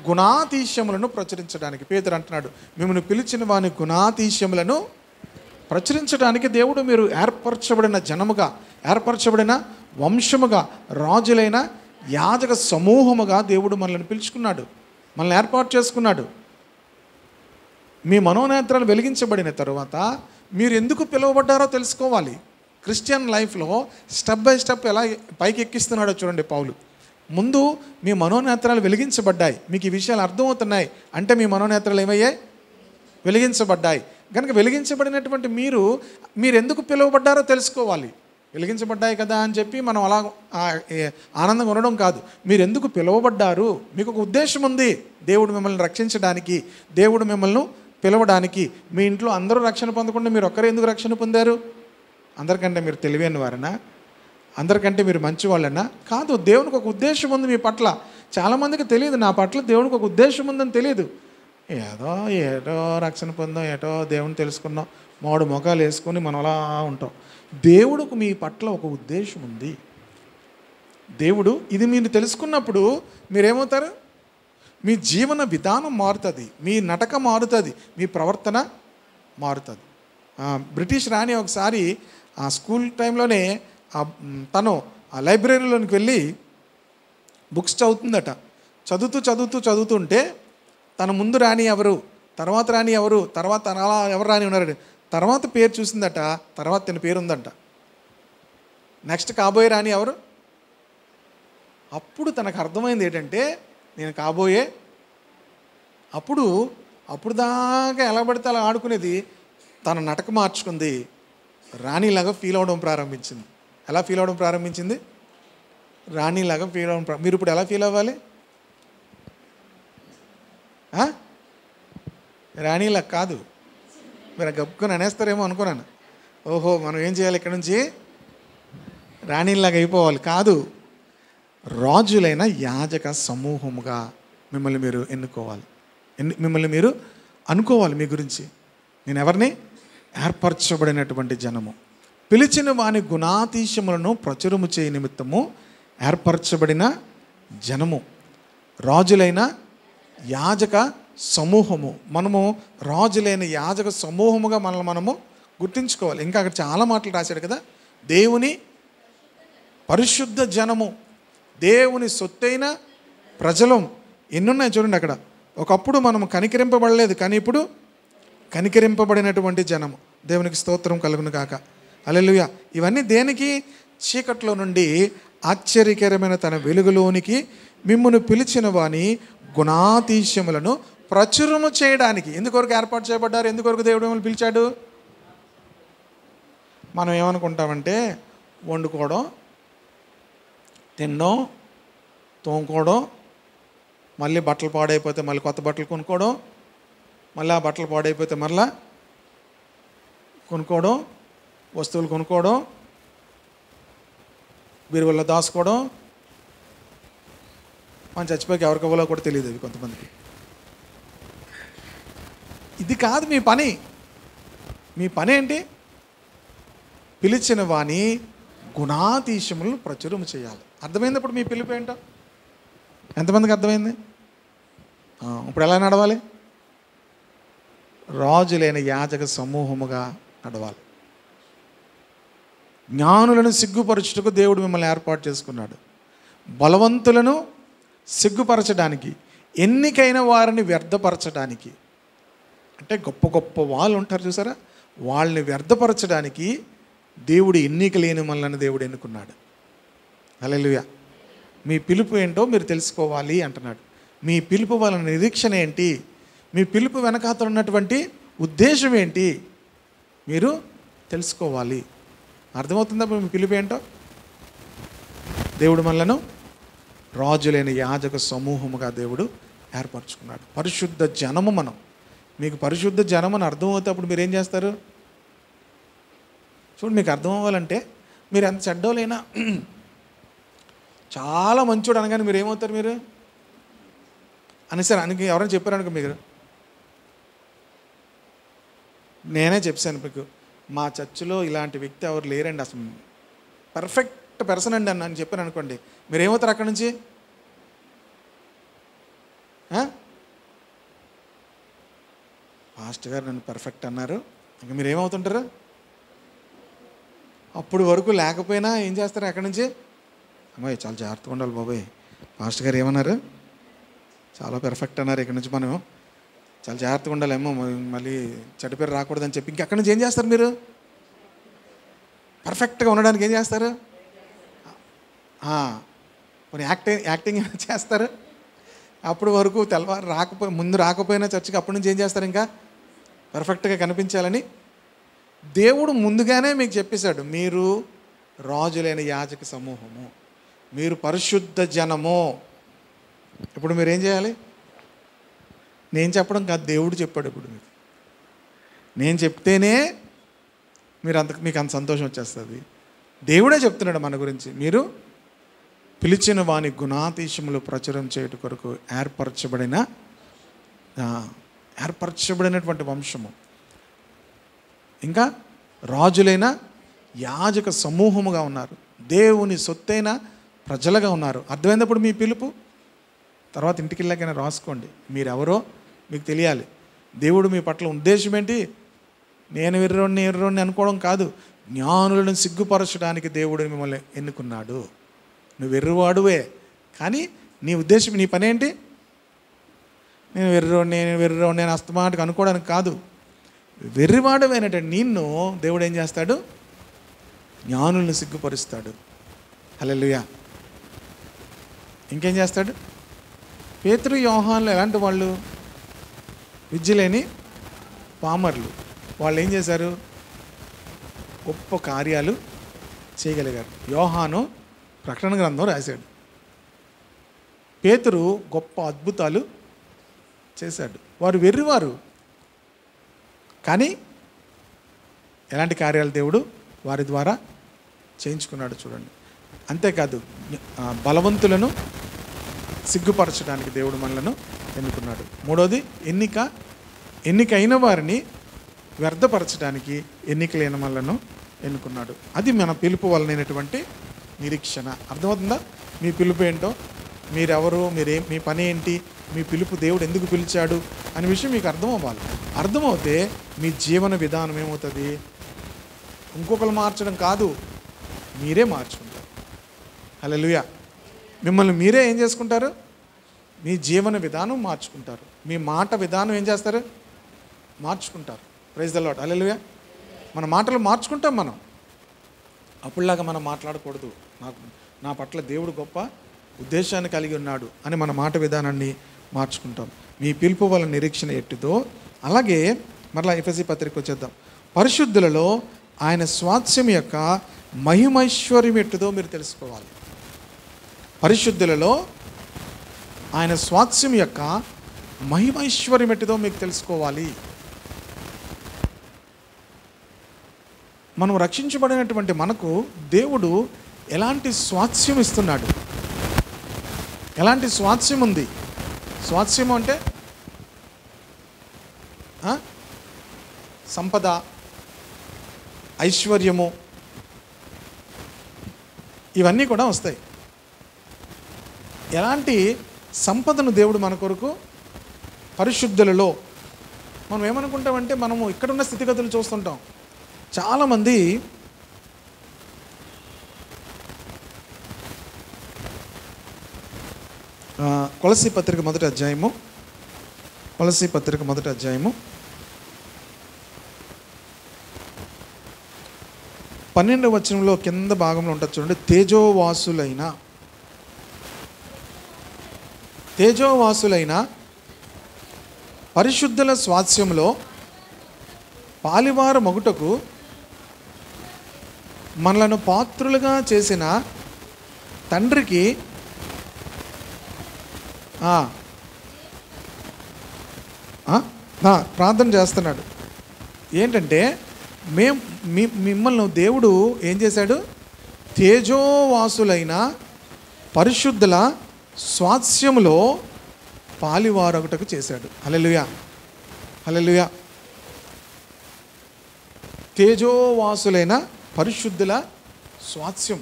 గుణాతిశయములను ప్రచురించడానికి. పేతురు అంటున్నాడు, మిమ్మల్ని పిలిచిన వాని గుణాతిశయములను ప్రచురించడానికి దేవుడు మీరు ఏర్పరచబడిన జనముగా, ఏర్పరచబడిన వంశముగా, రాజులైన యాజక సమూహముగా దేవుడు మనల్ని పిలుచుకున్నాడు, మనల్ని ఏర్పాటు చేసుకున్నాడు. మీ మనోనేత్రాలు వెలిగించబడిన తరువాత మీరు ఎందుకు పిలువబడ్డారో తెలుసుకోవాలి. క్రిస్టియన్ లైఫ్లో స్టెప్ బై స్టెప్ ఎలా పైకి ఎక్కిస్తున్నాడో చూడండి పౌలు. ముందు మీ మనోనేత్రాలు వెలిగించబడ్డాయి, మీకు ఈ విషయాలు అర్థమవుతున్నాయి అంటే మీ మనోనేత్రాలు ఏమయ్యాయి? వెలిగించబడ్డాయి. కనుక వెలిగించబడినటువంటి మీరు ఎందుకు పిలువబడ్డారో తెలుసుకోవాలి. వెలిగించబడ్డాయి కదా అని చెప్పి మనం అలా ఆనందంగా ఉండడం కాదు. మీరు ఎందుకు పిలువబడ్డారు? మీకు ఒక ఉద్దేశం ఉంది. దేవుడు మిమ్మల్ని రక్షించడానికి, దేవుడు మిమ్మల్ని పిలవడానికి. మీ ఇంట్లో అందరూ రక్షణ పొందకుండా మీరు ఒక్కరే ఎందుకు రక్షణ పొందారు? అందరికంటే మీరు తెలివైన వారనా? అందరికంటే మీరు మంచి వాళ్ళనా? కాదు. దేవునికి ఒక ఉద్దేశం ఉంది మీ పట్ల. చాలామందికి తెలియదు, నా పట్ల దేవునికి ఒక ఉద్దేశం ఉందని తెలియదు. ఏటో రక్షణ పొందాం, ఏటో దేవుని తెలుసుకున్నాం, మాడు మొఖాలు వేసుకొని మనం అలా ఉంటాం. దేవుడికి మీ పట్ల ఒక ఉద్దేశం ఉంది. దేవుడు ఇది మీరు తెలుసుకున్నప్పుడు మీరేమవుతారు? మీ జీవన విధానం మారుతుంది, మీ నటక మారుతుంది, మీ ప్రవర్తన మారుతుంది. బ్రిటిష్ రాణి ఒకసారి ఆ స్కూల్ టైంలోనే తను ఆ లైబ్రరీలోనికి వెళ్ళి బుక్స్ చదువుతుందట. చదువుతుంటే తన ముందు రాణి ఎవరు, తర్వాత రాణి ఎవరు, తర్వాత అలా ఎవరు రాణి ఉన్నారు, తర్వాత పేరు చూసిందట, తర్వాత తన పేరు ఉందంట. నెక్స్ట్ కాబోయే రాణి ఎవరు? అప్పుడు తనకు అర్థమైంది ఏంటంటే నేను కాబోయే. అప్పుడు దాకా ఎలా పడితే అలా ఆడుకునేది తన నటక మార్చుకుంది, రాణిలాగా ఫీల్ అవ్వడం ప్రారంభించింది. ఎలా ఫీల్ అవ్వడం ప్రారంభించింది? రాణిలాగా ఫీల్ అవ్వడం. మీరు ఇప్పుడు ఎలా ఫీల్ అవ్వాలి? రాణిలా కాదు. మీరు గప్పుకొని అనేస్తారేమో అనుకున్నాను. ఓహో మనం ఏం చేయాలి, ఇక్కడ నుంచి రాణిలాగా అయిపోవాలి కాదు. రాజులైన యాజక సమూహముగా మిమ్మల్ని మీరు ఎన్నుకోవాలి, మిమ్మల్ని మీరు అనుకోవాలి. మీ గురించి నేను ఎవరిని? ఏర్పరచబడినటువంటి జనము, పిలిచిన వాని గుణాతిశయములను ప్రచురము చేయ నిమిత్తము ఏర్పరచబడిన జనము, రాజులైన యాజక సమూహము. మనము రాజులైన యాజక సమూహముగా మనము గుర్తించుకోవాలి. ఇంకా అక్కడ చాలా మాటలు రాశాడు కదా. దేవుని పరిశుద్ధ జనము, దేవుని సొత్తైన ప్రజలం. ఎన్నున్నాయి చూడండి అక్కడ. ఒకప్పుడు మనము కనికరింపబడలేదు, కానీ ఇప్పుడు కనికరింపబడినటువంటి జనము. దేవునికి స్తోత్రం కలుగును కాక. హల్లెలూయా. ఇవన్నీ దేనికి? చీకట్లో నుండి ఆశ్చర్యకరమైన తన వెలుగులోనికి మిమ్మును పిలిచిన వాని గుణాతిశయములను ప్రచురము చేయడానికి. ఎందుకొరకు ఏర్పాటు చేయబడ్డారు? ఎందుకొరకు దేవుడు మిమ్మల్ని పిలిచాడు? మనం ఏమనుకుంటామంటే వండుకోవడం, తినడం, తోముకోవడం, మళ్ళీ బట్టలు పాడైపోతే మళ్ళీ కొత్త బట్టలు కొనుక్కోవడం, మళ్ళీ ఆ బట్టలు పాడైపోతే మళ్ళీ కొనుక్కోవడం, వస్తువులు కొనుక్కోవడం, బీరువాలో దాచుకోవడం. మనం చచ్చిపోయాక ఎవరికి ఇవ్వాలో కూడా తెలియదు అవి కొంతమందికి. ఇది కాదు మీ పని. మీ పని ఏంటి? పిలిచిన వాని గుణాతిశయములను ప్రచురము చేయాలి. అర్థమైంది ఇప్పుడు మీ పిలుపు ఏంటో? ఎంతమందికి అర్థమైంది? ఇప్పుడు ఎలా నడవాలి? రాజులైన యాజక సమూహముగా నడవాలి. జ్ఞానులను సిగ్గుపరచుటకు దేవుడు మిమ్మల్ని ఏర్పాటు చేసుకున్నాడు. బలవంతులను సిగ్గుపరచడానికి, ఎన్నికైన వారిని వ్యర్థపరచడానికి, అంటే గొప్ప గొప్ప వాళ్ళు ఉంటారు చూసారా, వాళ్ళని వ్యర్థపరచడానికి దేవుడు ఎన్నిక లేని మనల్ని దేవుడు ఎన్నుకున్నాడు. హల్లెలూయా. మీ పిలుపు ఏంటో మీరు తెలుసుకోవాలి అంటున్నాడు. మీ పిలుపు వలన నిరీక్షణ ఏంటి, మీ పిలుపు వెనకాతల ఉన్నటువంటి ఉద్దేశం ఏంటి మీరు తెలుసుకోవాలి. అర్థమవుతుందా మీ పిలుపు ఏంటో? దేవుడు మనలను రాజులైన యాజక సమూహముగా దేవుడు ఏర్పరచుకున్నాడు. పరిశుద్ధ జనము మనం. మీకు పరిశుద్ధ జనం అని అర్థమవుతే అప్పుడు మీరు ఏం చేస్తారు? చూడండి, మీకు అర్థం అవ్వాలంటే మీరు ఎంత చెడ్డోలైనా చాలా మంచోడు అనగానే మీరు ఏమవుతారు? మీరు అనేసారు అని ఎవరైనా చెప్పారనుకో, మీరు నేనే చెప్పాను మీకు, మా చర్చిలో ఇలాంటి వ్యక్తి ఎవరు లేరండి, అసలు పర్ఫెక్ట్ పర్సన్ అండి అని చెప్పాను అనుకోండి, మీరు ఏమవుతారు అక్కడి నుంచి? పాస్టర్ గారు నన్ను పర్ఫెక్ట్ అన్నారు, ఇంకా మీరు ఏమవుతుంటారు? అప్పుడు వరకు లేకపోయినా ఏం చేస్తారు అక్కడి నుంచి? అమ్మాయి చాలా జాగ్రత్తగా ఉండాలి బాబాయ్, పాస్టర్ గారు ఏమన్నారు, చాలా పర్ఫెక్ట్ అన్నారు, ఇక్కడి నుంచి మనం చాలా జాగ్రత్తగా ఉండాలేమో, మళ్ళీ చెడ్డ పేరు రాకూడదని చెప్పి ఇంకెక్కడి నుంచి ఏం చేస్తారు? మీరు పర్ఫెక్ట్గా ఉండడానికి ఏం చేస్తారు? కొన్ని యాక్టింగ్ చేస్తారు. అప్పుడు వరకు తెల్లవారు ముందు రాకపోయినా చర్చికి అప్పటి నుంచి ఏం చేస్తారు? ఇంకా పర్ఫెక్ట్గా కనిపించాలని దేవుడు ముందుగానే మీకు చెప్పేశాడు, మీరు రాజులైన యాజక సమూహము, మీరు పరిశుద్ధ జనము. ఇప్పుడు మీరు ఏం చేయాలి? నేను చెప్పడం కాదు, దేవుడు చెప్పాడు. ఇప్పుడు మీకు నేను చెప్తేనే మీకు అంత సంతోషం వచ్చేస్తుంది. దేవుడే చెప్తున్నాడు మన గురించి, మీరు పిలిచిన వాని గుణాతీశములు ప్రచురం చేయుట కొరకు ఏర్పరచబడినటువంటి వంశము, ఇంకా రాజులైన యాజక సమూహముగా ఉన్నారు, దేవుని సొత్తైన ప్రజలుగా ఉన్నారు. అర్థమైనప్పుడు మీ పిలుపు తర్వాత ఇంటికి వెళ్ళాకైనా రాసుకోండి, మీరెవరో మీకు తెలియాలి. దేవుడు మీ పట్ల ఉద్దేశం ఏంటి? నేను ఎర్రోడిని అనుకోవడం కాదు, జ్ఞానులను సిగ్గుపరచడానికి దేవుడు మిమ్మల్ని ఎన్నుకున్నాడు. నువ్వు వెర్రివాడువే, కానీ నీ ఉద్దేశం, నీ పని ఏంటి? నేను వెర్రోడిని నేను అస్తమాటకు అనుకోవడానికి కాదు. వెర్రివాడువేనట నిన్ను దేవుడు ఏం చేస్తాడు? జ్ఞానులను సిగ్గుపరుస్తాడు. హల్లెలూయా. ఇంకేం చేస్తాడు? పేతురు యోహాన్లు ఎలాంటి వాళ్ళు? విద్యలేని పామర్లు. వాళ్ళు ఏం చేశారు? గొప్ప కార్యాలు చేయగలిగారు. యోహాను ప్రకటన గ్రంథం రాశాడు, పేతురు గొప్ప అద్భుతాలు చేశాడు. వారు వెర్రివారు, కానీ ఎలాంటి కార్యాలు దేవుడు వారి ద్వారా చేయించుకున్నాడు చూడండి. అంతేకాదు, బలవంతులను సిగ్గుపరచడానికి దేవుడు మనలను ఎన్నుకున్నాడు. మూడోది, ఎన్నికైన వారిని వ్యర్థపరచడానికి ఎన్నికలైన మనలను ఎన్నుకున్నాడు. అది మన పిలుపు వలనైనటువంటి నిరీక్షణ. అర్థమవుతుందా? మీ పిలుపు ఏంటో, మీరెవరు, మీ పని ఏంటి, మీ పిలుపు దేవుడు ఎందుకు పిలిచాడు అనే విషయం మీకు అర్థం అవ్వాలి. అర్థమవుతే మీ జీవన విధానం ఏమవుతుంది? ఇంకొకరు మార్చడం కాదు, మీరే మార్చుకుంటారు. హల్లెలూయా. మిమ్మల్ని మీరే ఏం చేసుకుంటారు? మీ జీవన విధానం మార్చుకుంటారు. మీ మాట విధానం ఏం చేస్తారు? మార్చుకుంటారు. Praise the lord. హల్లెలూయా. మన మాటలు మార్చుకుంటాం మనం. అప్పుడులాగా మనం మాట్లాడకూడదు, నా పట్ల దేవుడు గొప్ప ఉద్దేశాన్ని కలిగి ఉన్నాడు అని మన మాట విధానాన్ని మార్చుకుంటాం. మీ పిలుపు వల్ల నిరీక్షణ ఎట్టిదో అలాగే మరలా ఎఫెసీ పత్రిక వచ్చేద్దాం. పరిశుద్ధులలో ఆయన స్వాస్థ్యం యొక్క మహిమైశ్వర్యం ఎట్టిదో మీరు తెలుసుకోవాలి. పరిశుద్ధులలో ఆయన స్వాస్థ్యం యొక్క మహిమైశ్వర్యం ఎట్టిదో మీకు తెలుసుకోవాలి. మనం రక్షించబడినటువంటి మనకు దేవుడు ఎలాంటి స్వాస్థ్యం ఇస్తున్నాడు? ఎలాంటి స్వాస్థ్యం ఉంది? స్వాస్థ్యం అంటే సంపద, ఐశ్వర్యము, ఇవన్నీ కూడా వస్తాయి. ఎలాంటి సంపదను దేవుడు మన కొరకు పరిశుద్ధులలో, మనం ఏమనుకుంటామంటే మనము ఇక్కడున్న స్థితిగతులు చూస్తుంటాం. చాలామంది కొలస్సీ పత్రిక మొదటి అధ్యాయము, కొలస్సీ పత్రిక మొదటి అధ్యాయము 12వ వచనంలో కింద భాగంలో ఉంటుంది చూడండి. తేజోవాసులైన పరిశుద్ధుల స్వాస్యంలో పాలివారు మగుటకు మనలను పాత్రులుగా చేసిన తండ్రికి ప్రార్థన చేస్తున్నాడు. ఏంటంటే మిమ్మల్ని దేవుడు ఏం చేశాడు? తేజోవాసులైన పరిశుద్ధుల స్వాస్యములో పాలివారొకటకు చేశాడు. హల్లెలూయా, హల్లెలూయా. తేజోవాసులైన పరిశుద్ధుల స్వాస్యం.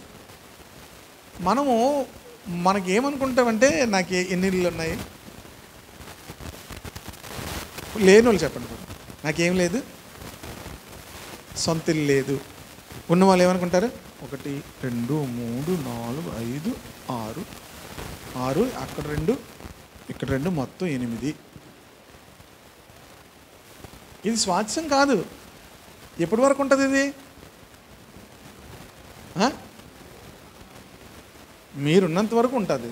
మనకి ఏమనుకుంటామంటే, నాకు ఎన్ని ఇళ్ళు ఉన్నాయి, లేని వాళ్ళు చెప్పండి, నాకేం లేదు, సొంత ఇల్లు లేదు. ఉన్నవాళ్ళు ఏమనుకుంటారు? 1 2 3 4 5 6 అక్కడ 2 ఇక్కడ 2 మొత్తం 8. ఇది స్వాస్యం కాదు. ఎప్పటి వరకు ఉంటుంది ఇది? మీరున్నంత వరకు ఉంటుంది,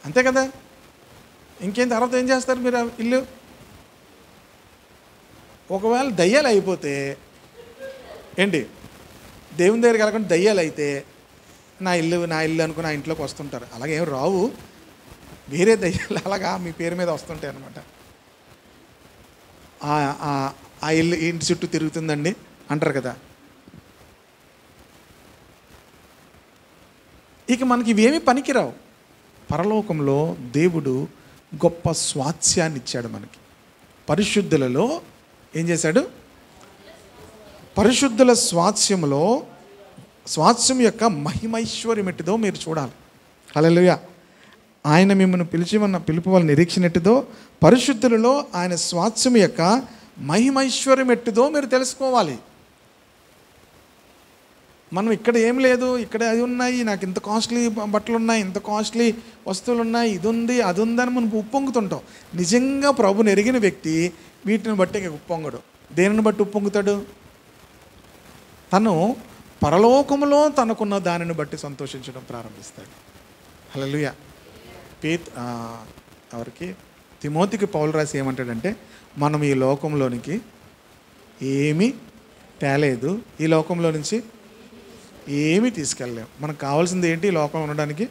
అంతే కదా. ఇంకేం తర్వాత ఏం చేస్తారు మీరు? ఇల్లు ఒకవేళ దయ్యాలు అయిపోతే ఏంటి, దేవుని దగ్గరికి వెళ్ళకుండా దయ్యాలు అయితే నా ఇల్లు అనుకుని ఆ ఇంట్లోకి వస్తుంటారు. అలాగేం రావు, వేరే దయ్యాలు అలాగా మీ పేరు మీద వస్తుంటాయి అన్నమాట. ఆ ఇల్లు ఇంటి చుట్టూ తిరుగుతుందండి అంటారు కదా. ఇక మనకి ఇవేమీ పనికిరావు. పరలోకంలో దేవుడు గొప్ప స్వాస్యాన్ని ఇచ్చాడు మనకి. పరిశుద్ధులలో ఏం చేశాడు? పరిశుద్ధుల స్వాస్యం యొక్క మహిమైశ్వర్యం ఎట్టిదో మీరు చూడాలి. హల్లెలూయా. ఆయన మిమ్మల్ని పిలుపు వాళ్ళ నిరీక్షణ ఎట్టిదో, పరిశుద్ధులలో ఆయన స్వాస్యం యొక్క మహిమైశ్వర్యం ఎట్టిదో మీరు తెలుసుకోవాలి. మనం ఇక్కడ ఏం లేదు, ఇక్కడ అది ఉన్నాయి, నాకు ఇంత కాస్ట్లీ బట్టలు ఉన్నాయి, ఇంత కాస్ట్లీ వస్తువులు ఉన్నాయి, ఇది ఉంది అది ఉందని మనం ఉప్పొంగుతుంటాం. నిజంగా ప్రభుని ఎరిగిన వ్యక్తి వీటిని బట్టి ఉప్పొంగడు. దేనిని బట్టి ఉప్పొంగుతాడు? తను పరలోకములో తనకున్న దానిని బట్టి సంతోషించడం ప్రారంభిస్తాడు. హల్లెలూయా. ఎవరికి? తిమోతికి పౌలు రాసి ఏమంటాడంటే, మనం ఈ లోకంలోనికి ఏమీ తేలేదు, ఈ లోకంలో నుంచి ఏమీ తీసుకెళ్ళలేము. మనకు కావాల్సింది ఏంటి? ఈ లోకం ఉండడానికి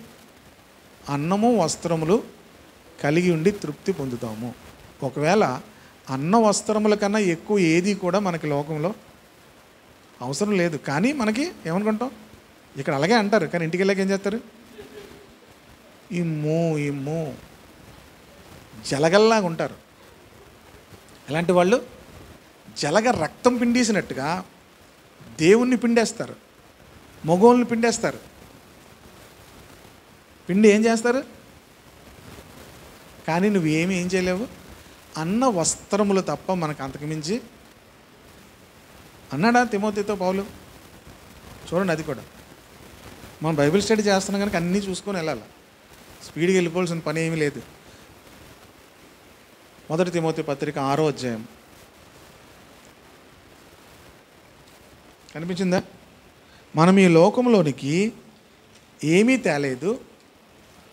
అన్నము వస్త్రములు కలిగి ఉండి తృప్తి పొందుతాము. ఒకవేళ అన్న వస్త్రముల కన్నా ఎక్కువ ఏది కూడా మనకి లోకంలో అవసరం లేదు. కానీ మనకి ఏమనుకుంటాం? ఇక్కడ అలాగే అంటారు, కానీ ఇంటికి వెళ్ళాక ఏం చేస్తారు? ఇమ్ము జలగల్లాగా ఉంటారు. ఎలాంటి వాళ్ళు? జలగ రక్తం పిండేసినట్టుగా దేవుణ్ణి పిండేస్తారు, మగోళ్ళని పిండేస్తారు. పిండి ఏం చేస్తారు? కానీ నువ్వేమి ఏం చేయలేవు. అన్న వస్త్రములు తప్ప మనకు అంతకుమించి అన్నాడా తిమోతితో పౌలు? చూడండి, అది కూడా మనం బైబిల్ స్టడీ చేస్తున్నాం కనుక అన్నీ చూసుకొని వెళ్ళాలి. స్పీడ్గా వెళ్ళిపోవాల్సిన పని ఏమీ లేదు. 1 తిమోతి పత్రిక 6వ అధ్యాయం కనిపించిందా? మనం ఈ లోకంలోనికి ఏమీ తేలేదు,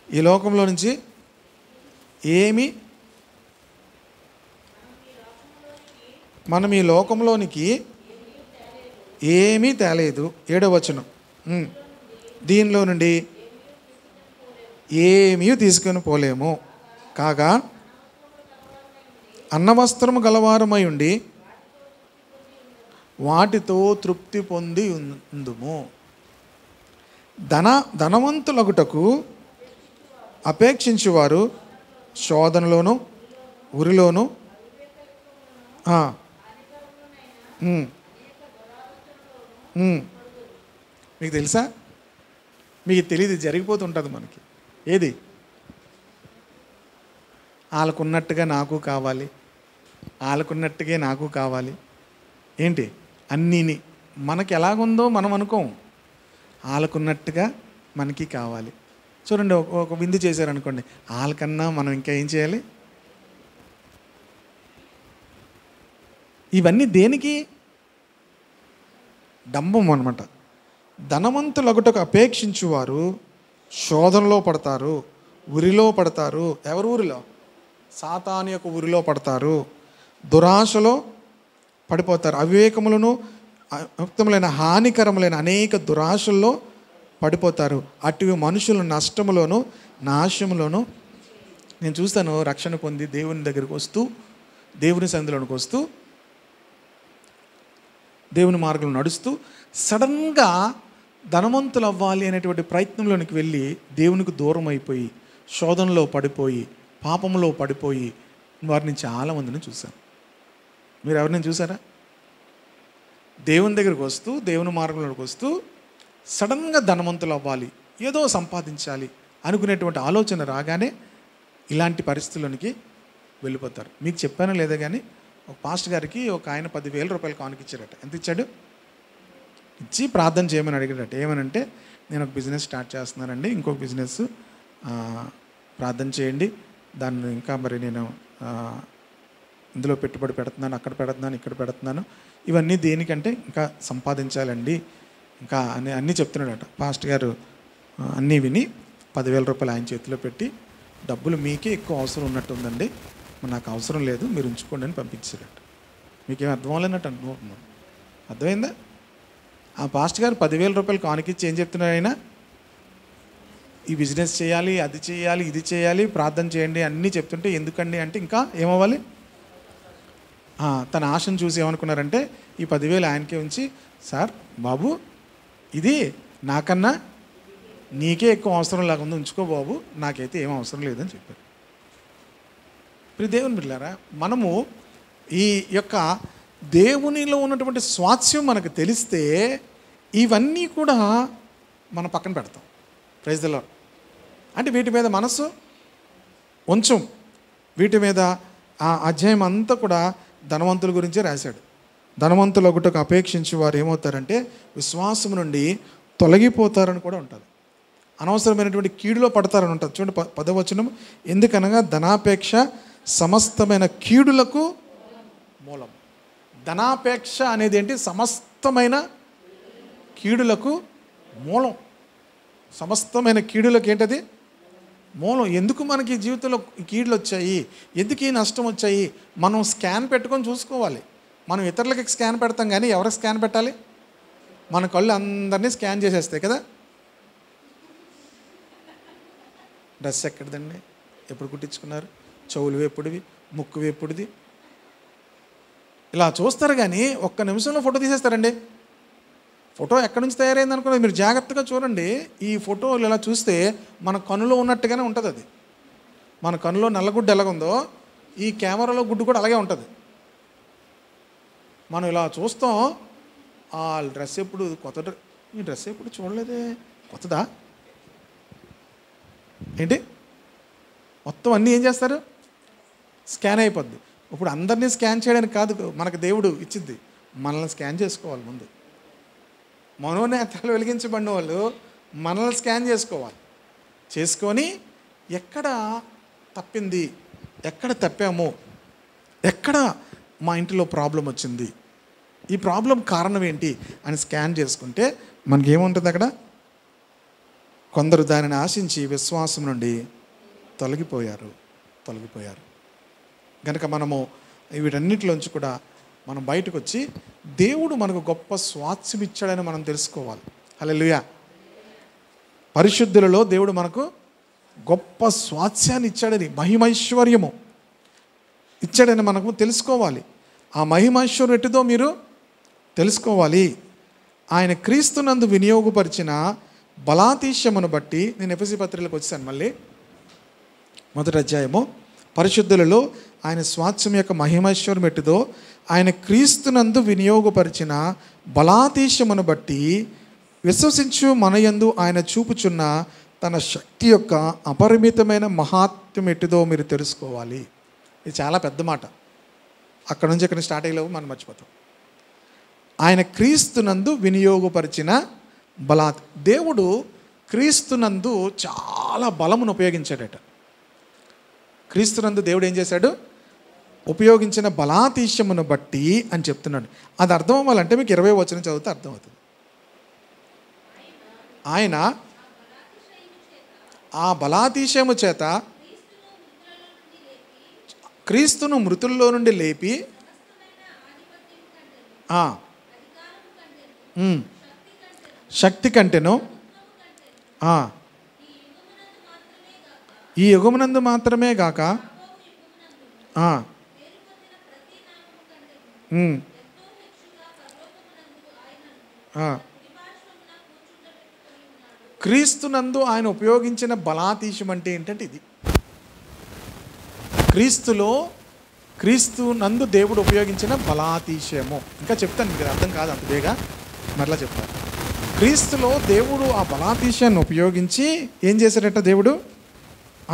ఈ లోకంలో నుంచి మనం ఈ లోకంలోనికి ఏమీ తేలేదు. 7వ వచనం, దీనిలో నుండి ఏమీ తీసుకొని పోలేము. కాగా అన్నవస్త్రము గలవారమై ఉండి వాటితో తృప్తి పొంది ఉందుము. ధనవంతులగుటకు అపేక్షించువారు శోధనలోను ఉరిలోను మీకు తెలుసా? మీకు తెలియదు, జరిగిపోతుంటుంది మనకి. ఏది? వాళ్ళకున్నట్టుగా నాకు కావాలి, వాళ్ళకున్నట్టుగా నాకు కావాలి. ఏంటి? అన్నీని మనకి ఎలాగుందో మనం అనుకోం, వాళ్ళకున్నట్టుగా మనకి కావాలి. చూడండి, ఒక విందు చేశారనుకోండి, వాళ్ళకన్నా మనం ఇంకా ఏం చేయాలి? ఇవన్నీ దేనికి? డంబం అనమాట. ధనవంతులగుటకు అపేక్షించువారు శోధనలో పడతారు, ఉరిలో పడతారు. ఎవరు ఊరిలో? సాతాను యొక్క ఉరిలో పడతారు. దురాశలో పడిపోతారు. అవివేకములను యుక్తములైన హానికరములైన అనేక దురాశల్లో పడిపోతారు. అటు మనుషులు నష్టములోను నాశములోను. నేను చూస్తాను, రక్షణ పొంది దేవుని దగ్గరికి వస్తూ, దేవుని సన్నిధిలోనికి వస్తూ, దేవుని మార్గంలో నడుస్తూ సడన్గా ధనవంతులు అవ్వాలి అనేటువంటి ప్రయత్నంలోనికి వెళ్ళి దేవునికి దూరం అయిపోయి, శోధనలో పడిపోయి, పాపంలో పడిపోయి వారిని చాలామందిని చూశాను. మీరు ఎవరిని చూసారా? దేవుని దగ్గరికి వస్తూ, దేవుని మార్గంలోకి వస్తూ సడన్గా ధనవంతులు అవ్వాలి, ఏదో సంపాదించాలి అనుకునేటువంటి ఆలోచన రాగానే ఇలాంటి పరిస్థితుల్లోనికి వెళ్ళిపోతారు. మీకు చెప్పానో లేదా కానీ, ఒక పాస్టర్ గారికి ఒక ఆయన 10,000 రూపాయలు కానుక ఇచ్చారట. ఎంత ఇచ్చాడు? ఇచ్చి ప్రార్థన చేయమని అడిగాడట. ఏమనంటే, నేను ఒక బిజినెస్ స్టార్ట్ చేస్తున్నానండి, ఇంకొక బిజినెస్ ప్రార్థన చేయండి, దాన్ని ఇంకా మరి నేను ఇందులో పెట్టుబడి పెడుతున్నాను, అక్కడ పెడుతున్నాను, ఇక్కడ పెడుతున్నాను, ఇవన్నీ దేనికంటే ఇంకా సంపాదించాలండి ఇంకా అన్నీ చెప్తున్నాడట. పాస్టర్ గారు అన్నీ విని 10,000 రూపాయలు ఆయన చేతిలో పెట్టి, డబ్బులు మీకే ఎక్కువ అవసరం ఉన్నట్టుందండి, నాకు అవసరం లేదు, మీరు ఉంచుకోండి అని పంపించారట. మీకేం అర్థం అవ్వలేనట్టు అనుకుంటున్నాను. అర్థమైందా? ఆ పాస్టర్ గారు 10,000 రూపాయలు కానుకిచ్చి ఏం చెప్తున్నారు? ఆయన ఈ బిజినెస్ చేయాలి, అది చేయాలి, ఇది చేయాలి, ప్రార్థన చేయండి అన్నీ చెప్తుంటే, ఎందుకండి అంటే ఇంకా ఏమవ్వాలి? తన ఆశను చూసి ఏమనుకున్నారంటే, ఈ 10,000 ఆయనకే ఉంచి, సార్ బాబు ఇది నాకన్నా నీకే ఎక్కువ అవసరం లేకుండా ఉంచుకో బాబు, నాకైతే ఏం అవసరం లేదని చెప్పారు. ఇప్పుడు దేవుని బిడ్డలారా, మనము ఈ యొక్క దేవునిలో ఉన్నటువంటి స్వాస్థ్యం మనకు తెలిస్తే ఇవన్నీ కూడా మనం పక్కన పెడతాం. Praise the lord. అంటే వీటి మీద మనసు ఉంచం. వీటి మీద ఆ అధ్యాయం అంతా కూడా ధనవంతుల గురించే రాశాడు. ధనవంతులు ఒకటకు అపేక్షించి వారు ఏమవుతారంటే విశ్వాసం నుండి తొలగిపోతారని కూడా ఉంటుంది. అనవసరమైనటువంటి కీడులో పడతారని ఉంటుంది. చూడండి 10వ వచనం, ఎందుకనగా ధనాపేక్ష సమస్తమైన కీడులకు మూలం. ధనాపేక్ష అనేది ఏంటి? సమస్తమైన కీడులకు మూలం. సమస్తమైన కీడులకు ఏంటది? మూలం. ఎందుకు మనకి జీవితంలో కీడులు వచ్చాయి, ఎందుకు ఈ నష్టం వచ్చాయి, మనం స్కాన్ పెట్టుకొని చూసుకోవాలి. మనం ఇతరులకి స్కాన్ పెడతాం కానీ ఎవరికి స్కాన్ పెట్టాలి? మన కళ్ళు అందరినీ స్కాన్ చేసేస్తాయి కదా. డ్రెస్ ఎక్కడిదండి, ఎప్పుడు కుట్టించుకున్నారు, చెవులు ఎప్పుడువి, ముక్కు ఎప్పుడుది, ఇలా చూస్తారు కానీ ఒక్క నిమిషంలో ఫోటో తీసేస్తారండి. ఫోటో ఎక్కడి నుంచి తయారైంది అనుకున్నది మీరు జాగ్రత్తగా చూడండి. ఈ ఫోటోలు ఇలా చూస్తే మన కనులో ఉన్నట్టుగానే ఉంటుంది. అది మన కనులో నల్లగుడ్డు ఎలాగుందో ఈ కెమెరాలో గుడ్డు కూడా అలాగే ఉంటుంది. మనం ఇలా చూస్తాం, ఆ డ్రెస్ ఎప్పుడు కొత్త, ఈ డ్రెస్ ఎప్పుడు చూడలేదే, కొత్తదా ఏంటి, మొత్తం అన్నీ ఏం చేస్తారు? స్కాన్ అయిపోద్ది. ఇప్పుడు అందరినీ స్కాన్ చేయడానికి కాదు మనకు దేవుడు ఇచ్చింది, మనల్ని స్కాన్ చేసుకోవాలి. ముందు మనోనేత్రాలు వెలిగించబడిన వాళ్ళు మనల్ని స్కాన్ చేసుకోవాలి. చేసుకొని ఎక్కడ తప్పింది, ఎక్కడ తప్పామో, ఎక్కడ మా ఇంటిలో ప్రాబ్లం వచ్చింది, ఈ ప్రాబ్లం కారణం ఏంటి అని స్కాన్ చేసుకుంటే మనకేముంటుంది అక్కడ? కొందరు దానిని ఆశించి విశ్వాసం నుండి తొలగిపోయారు. కనుక మనము వీటన్నిటిలోంచి కూడా మనం బయటకు వచ్చి దేవుడు మనకు గొప్ప స్వాస్థ్యం ఇచ్చాడని మనం తెలుసుకోవాలి. హల్లెలూయా. పరిశుద్ధులలో దేవుడు మనకు గొప్ప స్వాస్థ్యాన్ని ఇచ్చాడని, మహిమైశ్వర్యము ఇచ్చాడని మనకు తెలుసుకోవాలి. ఆ మహిమైశ్వర్యం ఎట్టిదో మీరు తెలుసుకోవాలి. ఆయన క్రీస్తునందు వినియోగపరిచిన బలాతిశయమును బట్టి, నేను ఎఫెసీ పత్రికలకు వచ్చాను మళ్ళీ, 1వ అధ్యాయము, పరిశుద్ధులలో ఆయన స్వాస్థ్యం యొక్క మహిమైశ్వర్యం ఎట్టిదో ఆయన క్రీస్తునందు వినియోగపరిచిన బలాతిశయమును బట్టి విశ్వసించు మనయందు ఆయన చూపుచున్న తన శక్తి యొక్క అపరిమితమైన మహాత్మ్యం ఎట్టిదో మీరు తెలుసుకోవాలి. ఇది చాలా పెద్ద మాట. అక్కడ నుంచి ఇక్కడ స్టార్ట్ అయ్యేలోపు మనం మర్చిపోతాం. ఆయన క్రీస్తునందు వినియోగపరిచిన దేవుడు క్రీస్తునందు చాలా చాలా బలమును ఉపయోగించాడట. క్రీస్తునందు దేవుడు ఏం చేశాడు? ఉపయోగించిన బలాతిశయమును బట్టి అని చెప్తున్నాడు. అది అర్థం అవ్వాలంటే మీకు 20వ వచనం చదివితే అర్థమవుతుంది. ఆయన ఆ బలాతిశయము చేత క్రీస్తును మృతుల్లో నుండి లేపి శక్తి కంటేను ఈ యుగమునందు మాత్రమే గాక క్రీస్తునందు ఆయన ఉపయోగించిన బలాతిశయం అంటే ఏంటంటే ఇది. క్రీస్తునందు దేవుడు ఉపయోగించిన బలాతిశయము. ఇంకా చెప్తాను, మీకు అర్థం కాదు అంత బేగా, మరలా చెప్తాను. క్రీస్తులో దేవుడు ఆ బలాతిశయాన్ని ఉపయోగించి ఏం చేశాడట? దేవుడు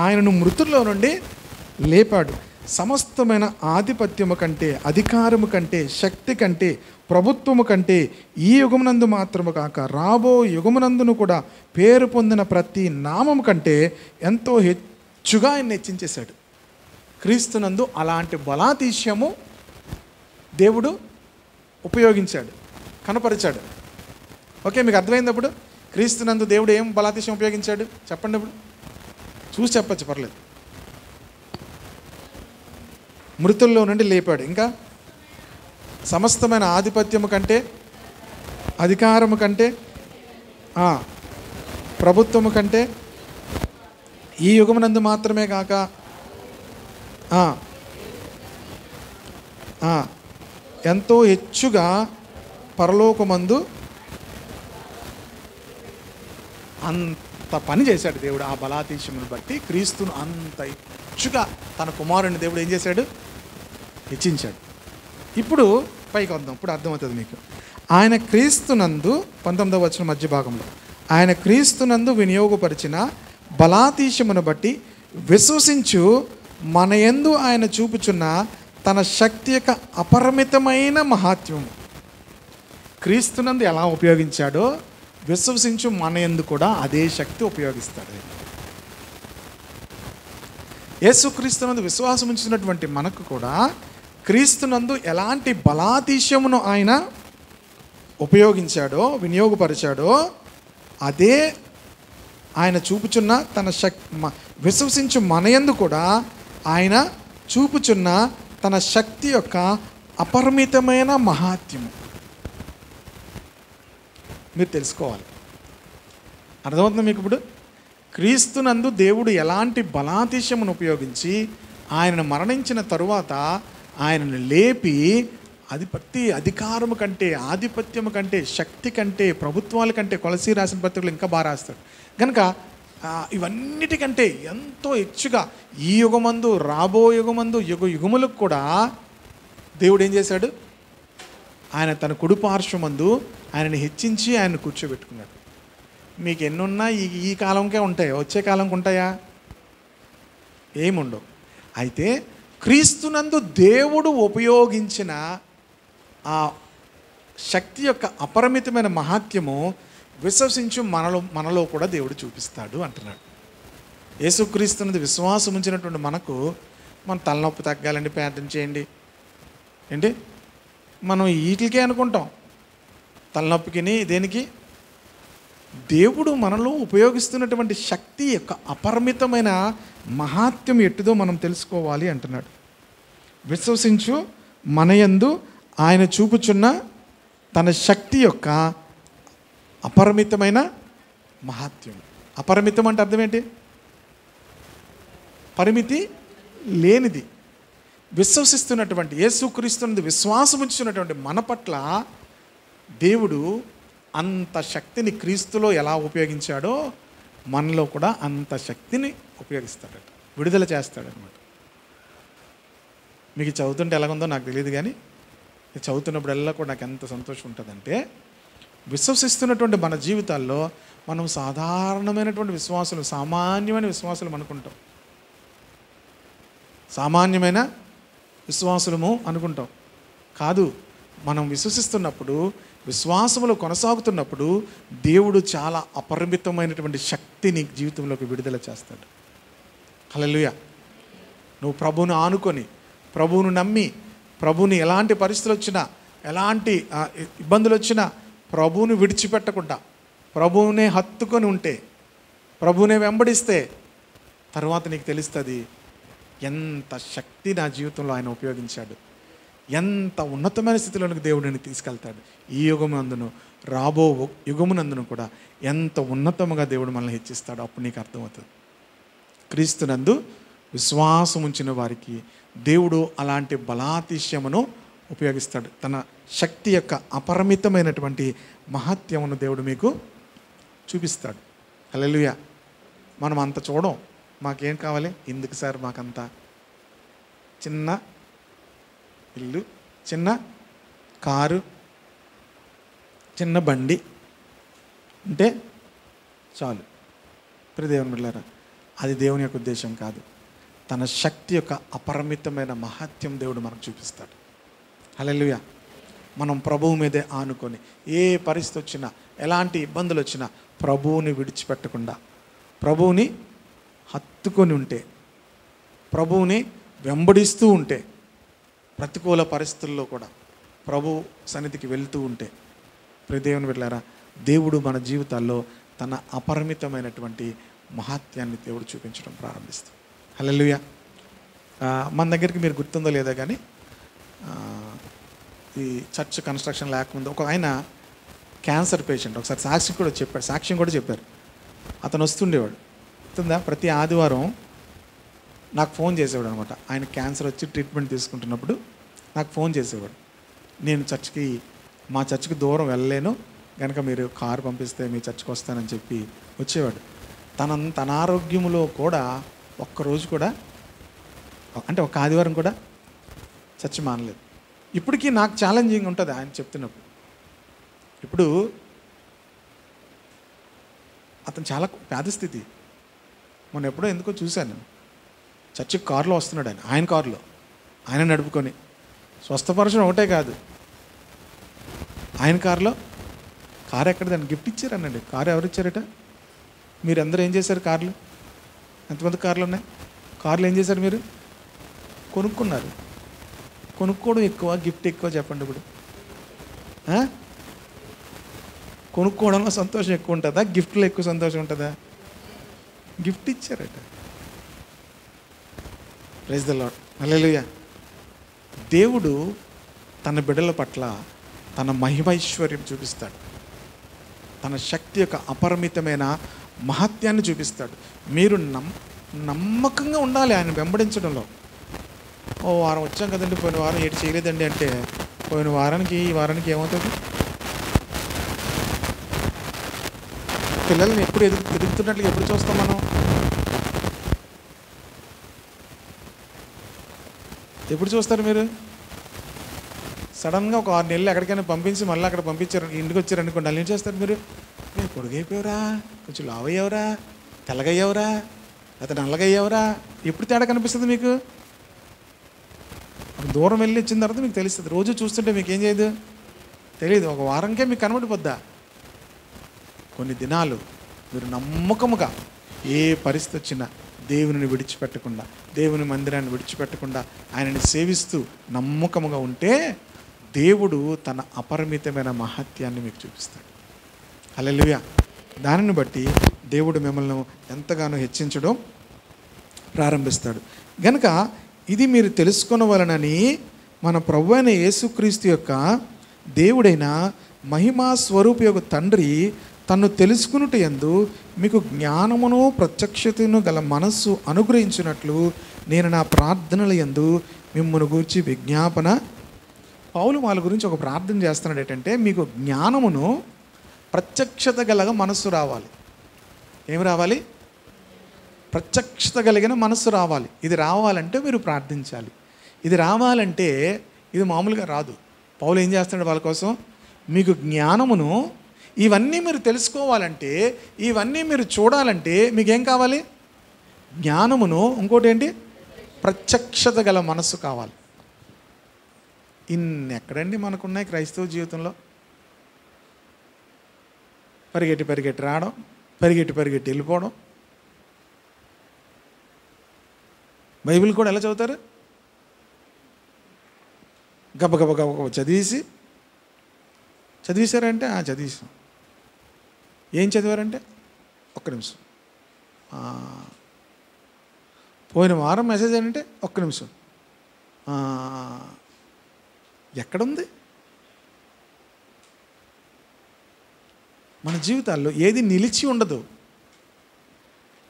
ఆయనను మృతుల్లో నుండి లేపాడు. సమస్తమైన ఆధిపత్యము కంటే, అధికారము కంటే, శక్తి కంటే, ప్రభుత్వము కంటే ఈ యుగమునందు మాత్రము కాక రాబో యుగమునందును కూడా పేరు పొందిన ప్రతి నామము కంటే ఎంతో హెచ్చుగా ఆయన హెచ్చించేశాడు. క్రీస్తునందు అలాంటి బలాతిశయము దేవుడు ఉపయోగించాడు, కనపరిచాడు. ఓకే, మీకు అర్థమైంది? అప్పుడు క్రీస్తునందు దేవుడు ఏం బలాతిశయం ఉపయోగించాడు చెప్పండి. ఇప్పుడు చూసి చెప్పచ్చు, పర్లేదు. మృతుల్లో నుండి లేపాడు. ఇంకా సమస్తమైన ఆధిపత్యము కంటే, అధికారము కంటే, ప్రభుత్వము కంటే ఈ యుగమునందు మాత్రమే కాక ఎంతో హెచ్చుగా పరలోకమందు అంత పని చేశాడు దేవుడు. ఆ బలాతిశయమును బట్టి క్రీస్తును అంత హెచ్చుగా తన కుమారుని దేవుడు ఏం చేశాడు? హెచ్చించాడు. ఇప్పుడు పైకి వద్దాం, ఇప్పుడు అర్థమవుతుంది మీకు. ఆయన క్రీస్తునందు 19వ వచనం మధ్య భాగంలో ఆయన క్రీస్తునందు వినియోగపరిచిన బలాతిశయమును బట్టి విశ్వసించు మన యందు ఆయన చూపుచున్న తన శక్తి యొక్క అపరిమితమైన మహాత్మ్యము. క్రీస్తునందు ఎలా ఉపయోగించాడో విశ్వసించు మన యందు కూడా అదే శక్తి ఉపయోగిస్తాడు. యేసుక్రీస్తునందు విశ్వాసం ఉంచినటువంటి మనకు కూడా క్రీస్తునందు ఎలాంటి బలాతిశయమును ఆయన ఉపయోగించాడో, వినియోగపరిచాడో అదే ఆయన చూపుచున్న తన విశ్వసించు మన యందు కూడా ఆయన చూపుచున్న తన శక్తి యొక్క అపరిమితమైన మహాత్మ్యము. మీరు తెలుసుకోవాలి. అర్థమవుతుంది మీకు? ఇప్పుడు క్రీస్తునందు దేవుడు ఎలాంటి బలాతిశయమును ఉపయోగించి ఆయనను మరణించిన తరువాత ఆయనను లేపి అధికారము కంటే, ఆధిపత్యము కంటే, శక్తి కంటే, ప్రభుత్వాల కంటే, కొలసీ రాసిన పత్రికలు ఇంకా బాగా రాస్తాడు కనుక ఇవన్నిటికంటే ఎంతో హెచ్చుగా ఈ యుగమందు, రాబో యుగమందు, యుగములకు కూడా దేవుడు ఏం చేశాడు? ఆయన తన కుడి పార్శ్వమందు ఆయనని హెచ్చించి ఆయన కూర్చోబెట్టుకున్నాడు. మీకు ఎన్నున్నా ఈ కాలంకే ఉంటాయి, వచ్చే కాలంకి ఉంటాయా? ఏముండవు. అయితే క్రీస్తునందు దేవుడు ఉపయోగించిన ఆ శక్తి యొక్క అపరిమితమైన మహాత్మ్యము విశ్వసించు మనలో కూడా దేవుడు చూపిస్తాడు అంటున్నాడు. యేసుక్రీస్తునందు విశ్వాసం ఉంచినటువంటి మనకు మన తలనొప్పి తగ్గాలండి ప్రార్థన చేయండి ఏంటి, మనం వీటికే అనుకుంటాం. తలనొప్పికిని దేనికి? దేవుడు మనలో ఉపయోగిస్తున్నటువంటి శక్తి యొక్క అపరిమితమైన మహాత్మ్యం ఎట్టుదో మనం తెలుసుకోవాలి అంటున్నాడు. విశ్వసించు మనయందు ఆయన చూపుచున్న తన శక్తి యొక్క అపరిమితమైన మహాత్మ్యం. అపరిమితం అంటే అర్థం ఏంటి? పరిమితి లేనిది. విశ్వసిస్తున్నటువంటి యేసుక్రీస్తునందు విశ్వాసం ఉంచుతున్నటువంటి మన పట్ల దేవుడు అంత శక్తిని క్రీస్తులో ఎలా ఉపయోగించాడో మనలో కూడా అంత శక్తిని ఉపయోగిస్తాడట, విడుదల చేస్తాడనమాట. మీకు చదువుతుంటే ఎలాగుందో నాకు తెలియదు, కానీ చదువుతున్నప్పుడల్లా కూడా నాకు ఎంత సంతోషం ఉంటుందంటే, విశ్వసిస్తున్నటువంటి మన జీవితాల్లో మనం సాధారణమైనటువంటి విశ్వాసులు, సామాన్యమైన విశ్వాసులు అనుకుంటాం. సామాన్యమైన విశ్వాసులము అనుకుంటాం. కాదు, మనం విశ్వసిస్తున్నప్పుడు విశ్వాసములో కొనసాగుతున్నప్పుడు దేవుడు చాలా అపరిమితమైనటువంటి శక్తిని జీవితంలోకి విడుదల చేస్తాడు. హల్లెలూయా. నువ్వు ప్రభువును ఆనుకొని, ప్రభువును నమ్మి, ప్రభువుని ఎలాంటి పరిస్థితులు వచ్చినా, ఎలాంటి ఇబ్బందులు వచ్చినా ప్రభువుని విడిచిపెట్టకుండా ప్రభువునే హత్తుకొని ఉంటే, ప్రభువునే వెంబడిస్తే తర్వాత నీకు తెలుస్తుంది ఎంత శక్తి నా జీవితంలో ఆయన ఉపయోగించాడు, ఎంత ఉన్నతమైన స్థితిలోనికి దేవుడిని తీసుకెళ్తాడు. ఈ యుగమందును రాబో యుగమునందును కూడా ఎంత ఉన్నతముగా దేవుడు మనల్ని హెచ్చిస్తాడు. అప్పుడు నీకు అర్థమవుతుంది. క్రీస్తునందు విశ్వాసం ఉంచిన వారికి దేవుడు అలాంటి బలాతిశయమును ఉపయోగిస్తాడు. తన శక్తి యొక్క అపరిమితమైనటువంటి మహత్యమును దేవుడు మీకు చూపిస్తాడు. హల్లెలూయా. మనం అంత చూడం. మాకేం కావాలి? ఎందుకు సార్ మాకంత చిన్న ఇల్లు, చిన్న కారు, చిన్న బండి అంటే చాలు. దేవుని బిడ్డలారా, అది దేవుని యొక్క ఉద్దేశం కాదు. తన శక్తి యొక్క అపరిమితమైన మహత్యం దేవుడు మనకు చూపిస్తాడు. హల్లెలూయా. మనం ప్రభువు మీదే ఆనుకొని ఏ పరిస్థితి వచ్చినా, ఎలాంటి ఇబ్బందులు వచ్చినా ప్రభువుని విడిచిపెట్టకుండా, ప్రభువుని హత్తుకొని ఉంటే, ప్రభువుని వెంబడిస్తూ ఉంటే, ప్రతికూల పరిస్థితుల్లో కూడా ప్రభు సన్నిధికి వెళ్తూ ఉంటే, దేవుని బిడ్డలారా, దేవుడు మన జీవితాల్లో తన అపరిమితమైనటువంటి మహత్యాన్ని దేవుడు చూపించడం ప్రారంభిస్తాడు. హల్లెలూయా. మన దగ్గరికి మీరు గుర్తుందో లేదో కానీ ఈ చర్చ్ కన్స్ట్రక్షన్ లేకముందు ఒక ఆయన క్యాన్సర్ పేషెంట్, ఒకసారి సాక్ష్యం కూడా చెప్పారు. అతను వస్తుండేవాడు, గుర్తుందా? ప్రతి ఆదివారం నాకు ఫోన్ చేసేవాడు అనమాట. ఆయన క్యాన్సర్ వచ్చి ట్రీట్మెంట్ తీసుకుంటున్నప్పుడు నాకు ఫోన్ చేసేవాడు. నేను మా చర్చ్కి దూరం వెళ్ళలేను కనుక మీరు కారు పంపిస్తే మీ చర్చ్కి వస్తానని చెప్పి వచ్చేవాడు. తన ఆరోగ్యంలో కూడా ఒక్కరోజు కూడా, అంటే ఒక ఆదివారం కూడా చర్చ్ మానలేదు. ఇప్పటికీ నాకు ఛాలెంజింగ్ ఉంటుంది ఆయన చెప్తున్నప్పుడు. ఇప్పుడు అతను చాలా పేద స్థితి. మొన్న ఎప్పుడో ఎందుకో చూశాను, చర్చికి కారులో వస్తున్నాడు ఆయన కారులో ఆయన నడుపుకొని. స్వస్థపరచడం ఒకటే కాదు, ఆయన కారులో, కారు ఎక్కడదండి గిఫ్ట్ ఇచ్చారనండి. కారు ఎవరు ఇచ్చారట? మీరు అందరూ ఏం చేశారు? కార్లు ఎంతమంది కార్లు ఉన్నాయి? కార్లు ఏం చేశారు? మీరు కొనుక్కున్నారు. కొనుక్కోవడం ఎక్కువ, గిఫ్ట్ ఎక్కువ? చెప్పండి. ఇప్పుడు కొనుక్కోవడంలో సంతోషం ఎక్కువ ఉంటుందా, గిఫ్ట్లో ఎక్కువ సంతోషం ఉంటుందా? గిఫ్ట్ ఇచ్చారట. Praise the lord. హల్లెలూయా. దేవుడు తన బిడ్డల పట్ల తన మహిమైశ్వర్యం చూపిస్తాడు. తన శక్తి యొక్క అపరిమితమైన మహత్యాన్ని చూపిస్తాడు. మీరు నమ్మకంగా ఉండాలి ఆయన వెంబడించడంలో. ఓ వారం వచ్చాం కదండి, పోయిన వారం ఏడు చేయలేదండి అంటే పోయిన వారానికి ఈ వారానికి ఏమవుతుంది? పిల్లల్ని ఎప్పుడు ఎదుగుతున్నట్లు ఎప్పుడు చూస్తాం మనం? ఎప్పుడు చూస్తారు మీరు? సడన్గా ఒక 6 నెలలు ఎక్కడికైనా పంపించి మళ్ళీ అక్కడ పంపించారు, ఇంటికి వచ్చారు అనుకోండి, అలా ఏం చేస్తారు మీరు? పొడుగైపోయావురా, కొంచెం లావయ్యావురా, తెల్లగయ్యావురా, లేకపోతే నల్లగయ్యావురా, ఎప్పుడు తేడా కనిపిస్తుంది మీకు? దూరం వెళ్ళి వచ్చిన తర్వాత మీకు తెలుస్తుంది. రోజు చూస్తుంటే మీకు ఏం చేయదు, తెలియదు. ఒక వారంకే మీకు కనబడిపోద్దా? కొన్ని దినాలు మీరు నమ్మకముగా ఏ పరిస్థితి వచ్చినా దేవుని విడిచిపెట్టకుండా, దేవుని మందిరాన్ని విడిచిపెట్టకుండా ఆయనని సేవిస్తూ నమ్మకముగా ఉంటే దేవుడు తన అపరిమితమైన మహత్యాన్ని మీకు చూపిస్తాడు. హల్లెలూయా. దానిని బట్టి దేవుడు మిమ్మల్ని ఎంతగానో హెచ్చించడం ప్రారంభిస్తాడు. గనుక ఇది మీరు తెలుసుకొనవలనని మన ప్రభువైన అయిన యేసుక్రీస్తు యొక్క దేవుడైన మహిమా స్వరూపి యొక్క తండ్రి తన్ను తెలుసుకునుట యందు మీకు జ్ఞానమును ప్రత్యక్షతను గల మనస్సు అనుగ్రహించినట్లు నేను నా ప్రార్థనల యందు మిమ్మల్ని గూర్చి విజ్ఞాపన. పౌలు వాళ్ళ గురించి ఒక ప్రార్థన చేస్తున్నాడు. ఏంటంటే మీకు జ్ఞానమును ప్రత్యక్షత గల మనస్సు రావాలి. ఏమి రావాలి? ప్రత్యక్షత కలిగిన మనస్సు రావాలి. ఇది రావాలంటే మీరు ప్రార్థించాలి. ఇది రావాలంటే ఇది మామూలుగా రాదు. పౌలు ఏం చేస్తున్నాడు వాళ్ళ కోసం? మీకు జ్ఞానమును, ఇవన్నీ మీరు తెలుసుకోవాలంటే, ఇవన్నీ మీరు చూడాలంటే మీకేం కావాలి? జ్ఞానమును, ఇంకోటి ఏంటి? ప్రత్యక్షత గల మనస్సు కావాలి. ఎక్కడండి మనకున్నాయి క్రైస్తవ జీవితంలో? పరిగెట్టి పరిగెట్టి రావడం, పరిగెట్టి పరిగెట్టి వెళ్ళిపోవడం. బైబిల్ కూడా ఎలా చదువుతారు? గబ గబ గబ గబ చదివేశారంటే చదివేసాం. ఏం చదివారంటే ఒక్క నిమిషం. పోయిన వారం మెసేజ్ ఏంటంటే ఒక్క నిమిషం. ఎక్కడుంది? మన జీవితాల్లో ఏది నిలిచి ఉండదు.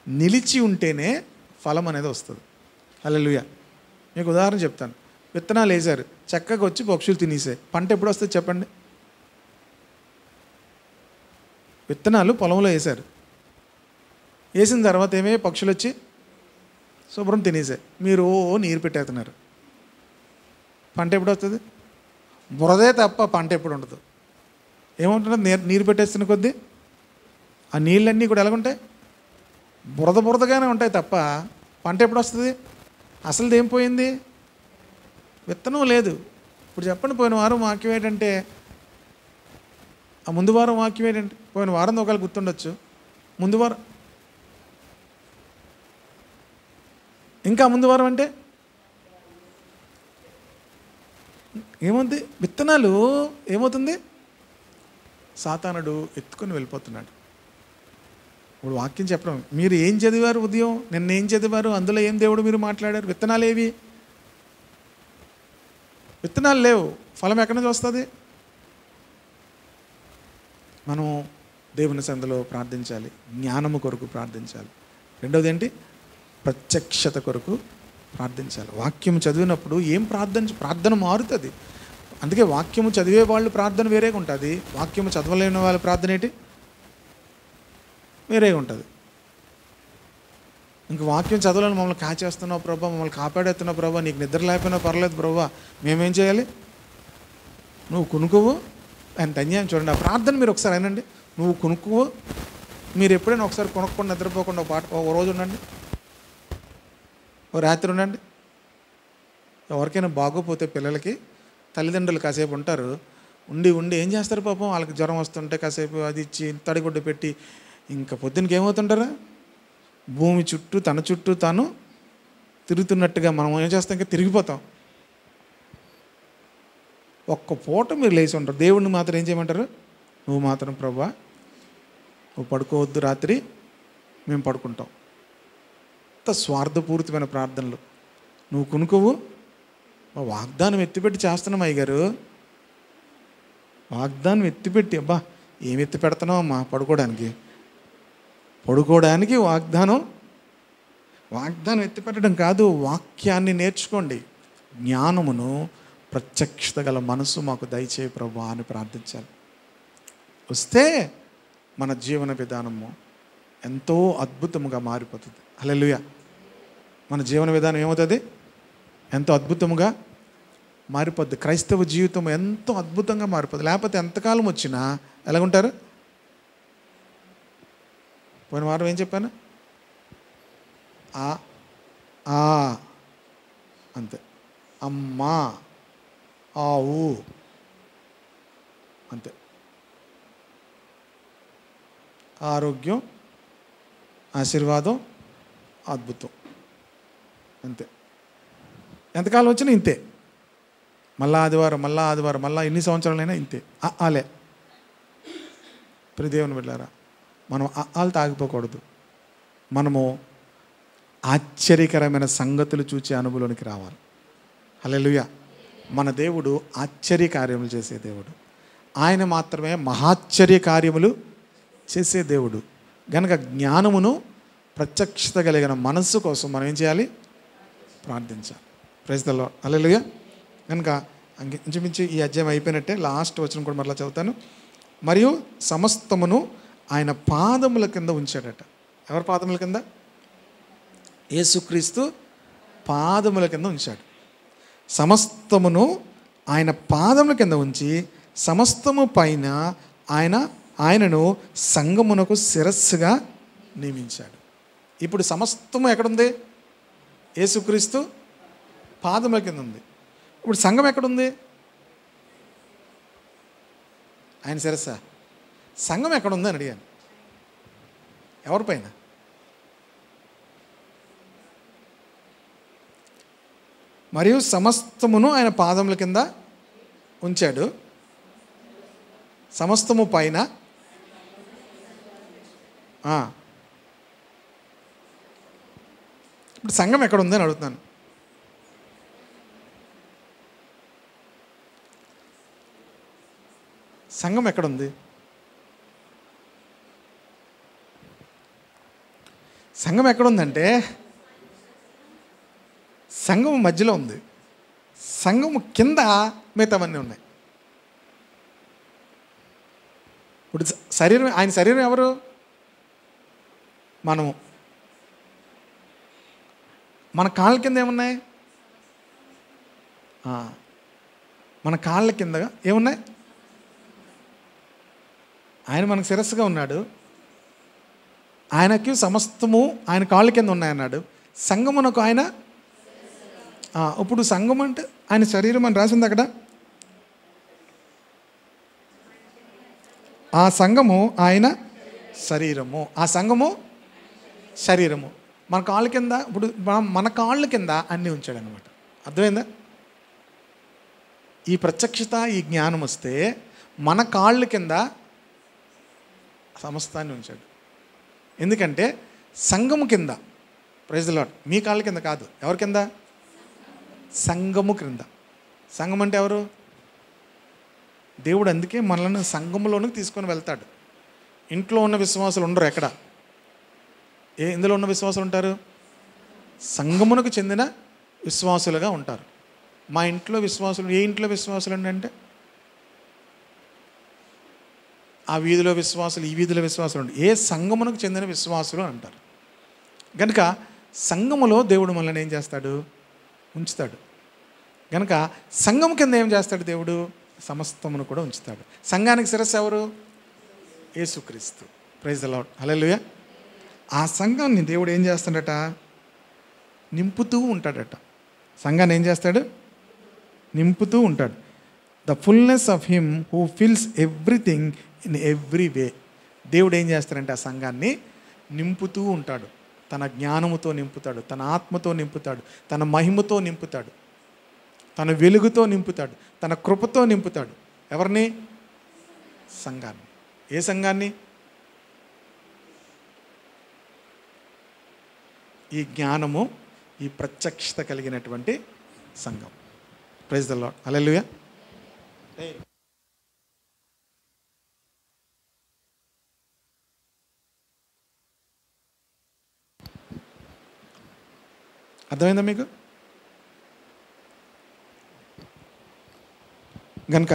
నిలిచి ఉంటేనే ఫలం అనేది వస్తుంది. హల్లెలూయా. మీకు ఉదాహరణ చెప్తాను. విత్తనాలు వేశారు, చక్కగా వచ్చి పక్షులు తినేసాయి. పంట ఎప్పుడు వస్తుంది చెప్పండి? విత్తనాలు పొలంలో వేశారు, వేసిన తర్వాత ఏమే పక్షులు వచ్చి శుభ్రం తినేసాయి. మీరు నీరు పెట్టేస్తున్నారు, పంట ఎప్పుడు వస్తుంది? బురదే తప్ప పంట ఎప్పుడు ఉండదు. ఏముంటుంది? నీరు పెట్టేస్తున్న కొద్దీ ఆ నీళ్ళన్నీ కూడా ఎలాగుంటాయి? బురదగానే ఉంటాయి తప్ప పంట ఎప్పుడు వస్తుంది? అసలు ఏం పోయింది? విత్తనం లేదు. ఇప్పుడు చెప్పండి, పోయిన వారం వాక్యం ఏంటంటే, ఆ ముందు వారం వాక్యం ఏంటంటే, పోయిన వారం ఒకవేళ గుర్తుండొచ్చు, ముందు వారం ఇంకా ముందు వారం అంటే ఏముంది? విత్తనాలు ఏమవుతుంది? సాతానుడు ఎత్తుకొని వెళ్ళిపోతున్నాడు. ఇప్పుడు వాక్యం చెప్పడం, మీరు ఏం చదివారు ఉదయం, నిన్న ఏం చదివారు, అందులో ఏం దేవుడు మీరు మాట్లాడారు? విత్తనాలు ఏవి? విత్తనాలు లేవు, ఫలం ఎక్కడి నుంచి వస్తుంది? మనం దేవుని సందులో ప్రార్థించాలి, జ్ఞానము కొరకు ప్రార్థించాలి. రెండవది ఏంటి? ప్రత్యక్షత కొరకు ప్రార్థించాలి. వాక్యం చదివినప్పుడు ఏం ప్రార్థన మారుతుంది. అందుకే వాక్యము చదివే వాళ్ళు ప్రార్థన వేరేగా ఉంటుంది, వాక్యము చదవలేని వాళ్ళ ప్రార్థన ఏంటి వేరేగా ఉంటుంది. ఇంక వాక్యం చదవాలని మమ్మల్ని కాచేస్తున్నావు ప్రభా, మమ్మల్ని కాపాడేస్తున్నావు ప్రభా, నీకు నిద్ర లేకపోయినా పర్లేదు ప్రభా, మేమేం చేయాలి? నువ్వు కొనుక్కోవు. ఎంత అన్యాయం చూడండి. ఆ ప్రార్థన మీరు ఒకసారి అయినండి, నువ్వు కొనుక్కోవు. మీరు ఎప్పుడైనా ఒకసారి కొనుక్కొని నిద్రపోకుండా ఒక రోజు ఉండండి, ఓ రాత్రి ఉండండి. ఎవరికైనా బాగోపోతే పిల్లలకి తల్లిదండ్రులు కాసేపు ఉంటారు, ఉండి ఏం చేస్తారు పాపం, వాళ్ళకి జ్వరం వస్తుంటే కాసేపు అది ఇచ్చి తడిగుడ్డ పెట్టి ఇంకా పొద్దునకి ఏమవుతుంటారా? భూమి చుట్టూ తన చుట్టూ తాను తిరుగుతున్నట్టుగా మనం ఏం చేస్తాం? ఇంకా తిరిగిపోతాం. ఒక్క పూట మీరు లేచి ఉంటారు, దేవుడిని మాత్రం ఏం చేయమంటారు? నువ్వు మాత్రం ప్రభా నువ్వు పడుకోవద్దు, రాత్రి మేము పడుకుంటాం. అంత స్వార్థపూరితమైన ప్రార్థనలు. నువ్వు కొనుక్కోవు. వాగ్దానం ఎత్తిపెట్టి చేస్తున్నాం అయ్యగారు, వాగ్దానం ఎత్తిపెట్టి. అబ్బా ఏం ఎత్తి పెడుతున్నావు అమ్మా? పడుకోవడానికి వాగ్దానం ఎత్తిపెట్టడం కాదు, వాక్యాన్ని నేర్చుకోండి. జ్ఞానమును ప్రత్యక్షత గల మనసు మాకు దయచేయి ప్రభువా అని ప్రార్థించాలి. వస్తే మన జీవన విధానము ఎంతో అద్భుతముగా మారిపోతుంది. హల్లెలూయా. మన జీవన విధానం ఏమవుతుంది? ఎంతో అద్భుతముగా మారిపోద్ది. క్రైస్తవ జీవితం ఎంతో అద్భుతంగా మారిపోద్ది. లేకపోతే ఎంతకాలం వచ్చినా ఎలాగుంటారు? పోయిన వారం ఏం చెప్పాను? అంతే. అమ్మా, ఆవు, అంతే. ఆరోగ్యం, ఆశీర్వాదం, అద్భుతం, అంతే. ఎంతకాలం వచ్చినా ఇంతే. మళ్ళా ఆదివారం, మళ్ళా ఎన్ని సంవత్సరాలైనా ఇంతే. ఆలే. ప్రియదేవుని బిడ్డలారా, మనం ఆలు తాగిపోకూడదు. మనము ఆశ్చర్యకరమైన సంగతులు చూచే అనుభవంలోనికి రావాలి. హల్లెలూయా. మన దేవుడు ఆశ్చర్య కార్యములు చేసే దేవుడు. ఆయన మాత్రమే మహాశ్చర్య కార్యములు చేసే దేవుడు. గనక జ్ఞానమును ప్రత్యక్షత కలిగిన మనస్సు కోసం మనం ఏం చేయాలి? ప్రార్థించాలి. Praise the lord. హల్లెలూయా. కనుక ఇంచుమించు ఈ అధ్యాయం అయిపోయినట్టే. లాస్ట్ వచనం కూడా మరలా చదువుతాను. మరియు సమస్తమును ఆయన పాదముల కింద ఉంచాడట. ఎవరి పాదముల కింద? యేసుక్రీస్తు పాదముల కింద ఉంచాడు. సమస్తమును ఆయన పాదముల కింద ఉంచి సమస్తము పైన ఆయనను సంఘమునకు శిరస్సుగా నియమించాడు. ఇప్పుడు సమస్తము ఎక్కడుంది? యేసుక్రీస్తు పాదముల కింద ఉంది. ఇప్పుడు సంఘం ఎక్కడుంది? ఆయన శిరస్స. సంఘం ఎక్కడ ఉందని అడిగాను. ఎవరిపైన? మరియు సమస్తమును ఆయన పాదముల కింద ఉంచాడు. సమస్తము పైన ఇప్పుడు సంఘం ఎక్కడ ఉందని అడుగుతున్నాను. సంఘం ఎక్కడుంది? సంఘం ఎక్కడుందంటే సంఘం మధ్యలో ఉంది. సంఘం కింద మిగతావన్నీ ఉన్నాయి. ఇప్పుడు శరీరం, ఆయన శరీరం ఎవరు? మనము. మన కాళ్ళ కింద ఏమున్నాయి? మన కాళ్ళ కింద ఏమున్నాయి? ఆయన మనకు శిరస్సుగా ఉన్నాడు. ఆయనకి సమస్తము ఆయన కాళ్ళ కింద ఉన్నాయన్నాడు. సంఘమునకు ఆయన ఇప్పుడు సంఘం అంటే ఆయన శరీరం అని రాసింది అక్కడ. ఆ సంఘము ఆయన శరీరము, ఆ సంఘము శరీరము. మన కాళ్ళ కింద, ఇప్పుడు మన కాళ్ళ కింద అన్నీ ఉంచాడు అనమాట. అర్థమైందా? ఈ ప్రత్యక్షత, ఈ జ్ఞానం వస్తే మన కాళ్ళ కింద సమస్తాన్ని ఉంచాడు. ఎందుకంటే సంఘము కింద, ప్రైజ్ ది లార్డ్, మీ కాళ్ళ కింద కాదు. ఎవరి కింద? సంఘము క్రింద. సంఘం అంటే ఎవరు? దేవుడు. అందుకే మనల్ని సంఘంలోనికి తీసుకొని వెళ్తాడు. ఇంట్లో ఉన్న విశ్వాసులు ఉండరు. ఎక్కడ ఎందులో ఉన్న విశ్వాసులు ఉంటారు? సంఘమునకు చెందిన విశ్వాసులుగా ఉంటారు. మా ఇంట్లో విశ్వాసులు, ఏ ఇంట్లో విశ్వాసులు అంటే ఆ వీధిలో విశ్వాసులు, ఈ వీధిలో విశ్వాసులు ఉంటారు. ఏ సంఘమునకు చెందిన విశ్వాసులు అంటారు. కనుక సంఘములో దేవుడు మనల్ని ఏం చేస్తాడు? ఉంచుతాడు. కనుక సంఘం కింద ఏం చేస్తాడు దేవుడు? సమస్తమును కూడా ఉంచుతాడు. సంఘానికి శిరస్సు ఎవరు? యేసుక్రీస్తు. ప్రైజ్ ది లార్డ్, హల్లెలూయా. ఆ సంఘాన్ని దేవుడు ఏం చేస్తాడట? నింపుతూ ఉంటాడట. సంఘాన్ని ఏం చేస్తాడు? నింపుతూ ఉంటాడు. The fullness of him who fils everything in every way. దేవుడు ఏం చేస్తాడంటే ఆ సంఘాన్ని నింపుతూ ఉంటాడు. తన జ్ఞానముతో నింపుతాడు, తన ఆత్మతో నింపుతాడు, తన మహిమతో నింపుతాడు, తన వెలుగుతో నింపుతాడు, తన కృపతో నింపుతాడు. ఎవరిని? సంఘాన్ని. ఏ సంఘాన్ని? ఈ జ్ఞానము, ఈ ప్రత్యక్షత కలిగినటువంటి సంఘం. ప్రైజ్ ది లార్డ్, హల్లెలూయా. అర్థమైందా మీకు? కనుక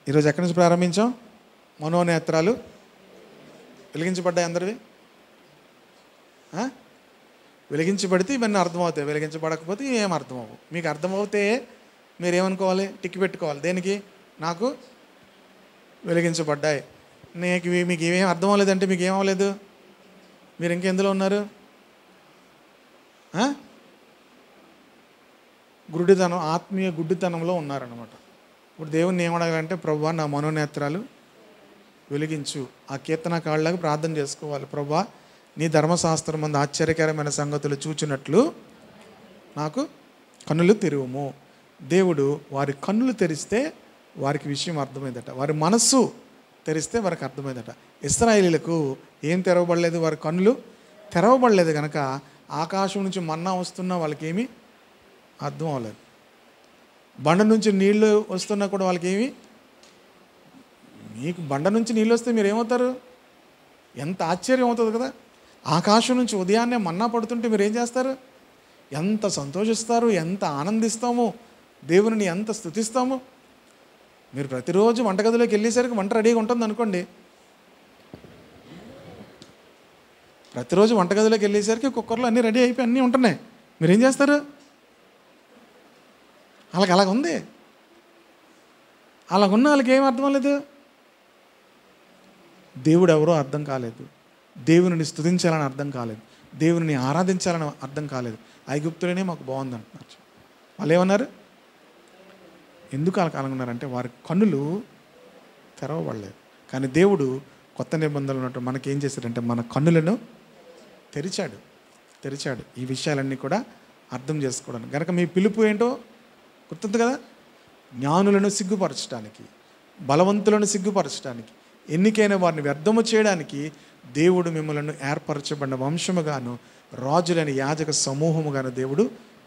ఈరోజు ఎక్కడి నుంచి ప్రారంభించాం? మనోనేత్రాలు వెలిగించబడ్డాయి అందరివి. వెలిగించబడితే ఇవన్నీ అర్థమవుతాయి. వెలిగించబడకపోతే ఏం అర్థమవు. మీకు అర్థమవుతే మీరేమనుకోవాలి? టిక్ పెట్టుకోవాలి. దేనికి? నాకు వెలిగించబడ్డాయి. మీకు ఏమేమి అర్థం అవ్వలేదంటే మీకు ఏమవ్వలేదు. మీరు ఇంకెందులో ఉన్నారు? గుడ్డితనం, ఆత్మీయ గుడ్డితనంలో ఉన్నారన్నమాట. ఇప్పుడు దేవుణ్ణి ఏమడగాలంటే, ప్రభువా నా మనోనేత్రాలు వెలిగించు. ఆ కీర్తనకారులాగా ప్రార్థన చేసుకోవాలి. ప్రభువా నీ ధర్మశాస్త్రం మందు ఆశ్చర్యకరమైన సంగతులు చూచినట్లు నాకు కన్నులు తెరువుము. దేవుడు వారి కన్నులు తెరిస్తే వారికి విషయం అర్థమైందట. వారి మనస్సు తెరిస్తే వారికి అర్థమైందట. ఇశ్రాయేలీయులకు ఏం తెరవబడలేదు? వారి కన్నులు తెరవబడలేదు. కనుక ఆకాశం నుంచి మన్నా వస్తున్నా వాళ్ళకి ఏమీ అర్థం అవ్వలేదు. బండ నుంచి నీళ్లు వస్తున్నా కూడా వాళ్ళకి ఏమి, మీకు బండ నుంచి నీళ్ళు వస్తే మీరు ఏమవుతారు? ఎంత ఆశ్చర్యం అవుతుంది కదా. ఆకాశం నుంచి ఉదయాన్నే మన్నా పడుతుంటే మీరు ఏం చేస్తారు? ఎంత సంతోషిస్తారు, ఎంత ఆనందిస్తాము, దేవుని ఎంత స్తుతిస్తాము. మీరు ప్రతిరోజు వంటగదిలోకి వెళ్ళేసరికి వంట రెడీగా ఉంటుంది అనుకోండి. ప్రతిరోజు వంటగదిలోకి వెళ్ళేసరికి కుక్కర్లో అన్నీ రెడీ అయిపోయి అన్నీ ఉంటున్నాయి. మీరేం చేస్తారు? అలాగ ఉంది. అలాగున్న వాళ్ళకి ఏం అర్థం లేదు. దేవుడు ఎవరో అర్థం కాలేదు, దేవుని స్తుతించాలని అర్థం కాలేదు, దేవుని ఆరాధించాలని అర్థం కాలేదు. ఐగుప్తులనే మాకు బాగుంది అంటున్నారు. వాళ్ళు ఏమన్నారు? ఎందుకు అలాగన్నారంటే వారి కన్నులు తెరవబడలేదు. కానీ దేవుడు కొత్త నిబంధనలు ఉన్నట్టు మనకేం చేశాడంటే మన కన్నులను తెరిచాడు ఈ విషయాలన్నీ కూడా అర్థం చేసుకోవడానికి. కనుక మీ పిలుపు ఏంటో గుర్తుంది కదా, జ్ఞానులను సిగ్గుపరచడానికి, బలవంతులను సిగ్గుపరచడానికి, ఎన్నికైన వారిని వ్యర్థము చేయడానికి దేవుడు మిమ్మల్ని ఏర్పరచబడిన వంశముగాను రాజులని యాజక సమూహముగాను దేవుడు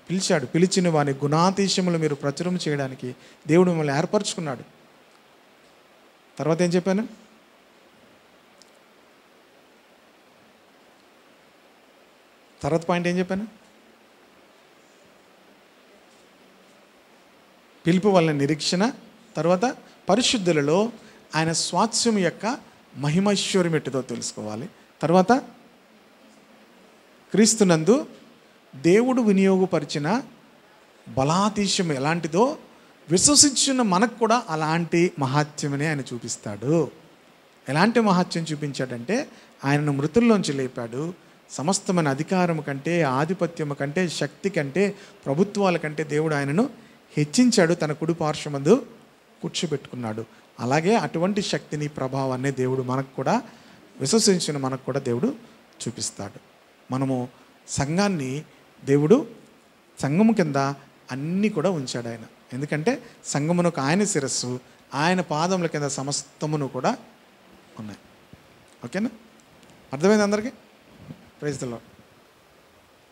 పిలిచాడు. పిలిచిన వాని గుణాతిశయములు మీరు ప్రచురం చేయడానికి దేవుడు మిమ్మల్ని ఏర్పరచుకున్నాడు. తర్వాత ఏం చెప్పాను? తర్వాత పాయింట్ ఏం చెప్పాను? పిలుపు వలన నిరీక్షణ, తర్వాత పరిశుద్ధులలో ఆయన స్వాస్థ్యం యొక్క మహిమైశ్వర్యం ఎట్టిదో తెలుసుకోవాలి. తర్వాత క్రీస్తునందు దేవుడు వినియోగపరిచిన బలాతిశయం ఎలాంటిదో విశ్వసించిన మనకు కూడా అలాంటి మహాత్మ్యమని ఆయన చూపిస్తాడు. ఎలాంటి మహాత్మ్యం చూపించాడంటే ఆయనను మృతుల్లోంచి లేపాడు. సమస్తమైన అధికారం కంటే, ఆధిపత్యం కంటే, శక్తి కంటే, ప్రభుత్వాల కంటే దేవుడు ఆయనను హెచ్చించాడు, తన కుడి పార్శ్వమందు కూర్చోబెట్టుకున్నాడు. అలాగే అటువంటి శక్తిని, ప్రభావాన్ని దేవుడు మనకు కూడా, విశ్వసించిన మనకు కూడా దేవుడు చూపిస్తాడు. మనము సంఘాన్ని దేవుడు సంఘము కింద అన్నీ కూడా ఉంచాడు ఆయన. ఎందుకంటే సంఘమునకు ఆయన శిరస్సు, ఆయన పాదముల కింద సమస్తమును కూడా ఉన్నాయి. ఓకేనా? అర్థమైంది అందరికీ? Praise the lord.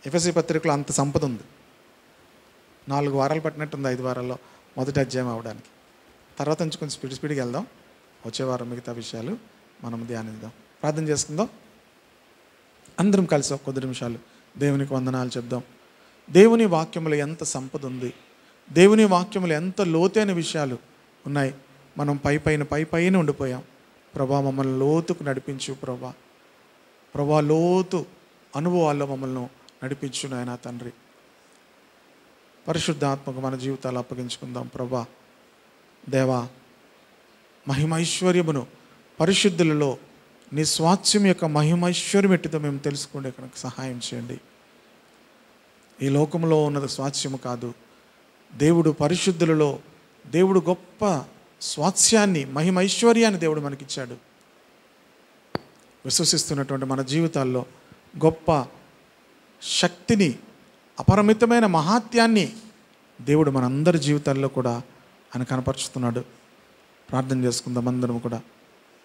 ఎఫెసీ పత్రికలో అంత సంపద ఉంది. 4 వారాలు పట్టినట్టుంది 5 వారాల్లో మొదటి అధ్యాయం అవడానికి. తర్వాత నుంచి కొంచెం స్పీడ్గా వెళ్దాం. వచ్చే వారం మిగతా విషయాలు మనం ధ్యానిద్దాం. ప్రార్థన చేసుకుందాం. అందరం కలిసి ఒక కొద్ది నిమిషాలు దేవునికి వందనాలు చెప్దాం. దేవుని వాక్యములో ఎంత సంపద ఉంది, దేవుని వాక్యములో ఎంత లోతైన విషయాలు ఉన్నాయి. మనం పైపైన ఉండిపోయాం. ప్రభా మమ్మల్ని లోతుకు నడిపించు ప్రభా లోతు అనుభవాల్లో మమ్మల్ని నడిపించు నాయన తండ్రి. పరిశుద్ధాత్మకు మన జీవితాలు అప్పగించుకుందాం. ప్రభా దేవా, మహిమైశ్వర్యమును పరిశుద్ధులలో నీ స్వాస్థ్యం యొక్క మహిమైశ్వర్యం ఎట్టితో మేము తెలుసుకుంటే కనుక సహాయం చేయండి. ఈ లోకంలో ఉన్నది స్వాస్థ్యము కాదు. దేవుడు పరిశుద్ధులలో, దేవుడు గొప్ప స్వాస్థ్యాన్ని, మహిమైశ్వర్యాన్ని దేవుడు మనకిచ్చాడు. విశ్వసిస్తున్నటువంటి మన జీవితాల్లో గొప్ప శక్తిని, అపరిమితమైన మహాత్యాన్ని దేవుడు మనందరి జీవితాల్లో కూడా ఆయన కనపరుచుతున్నాడు. ప్రార్థన చేసుకుందాం అందరం కూడా.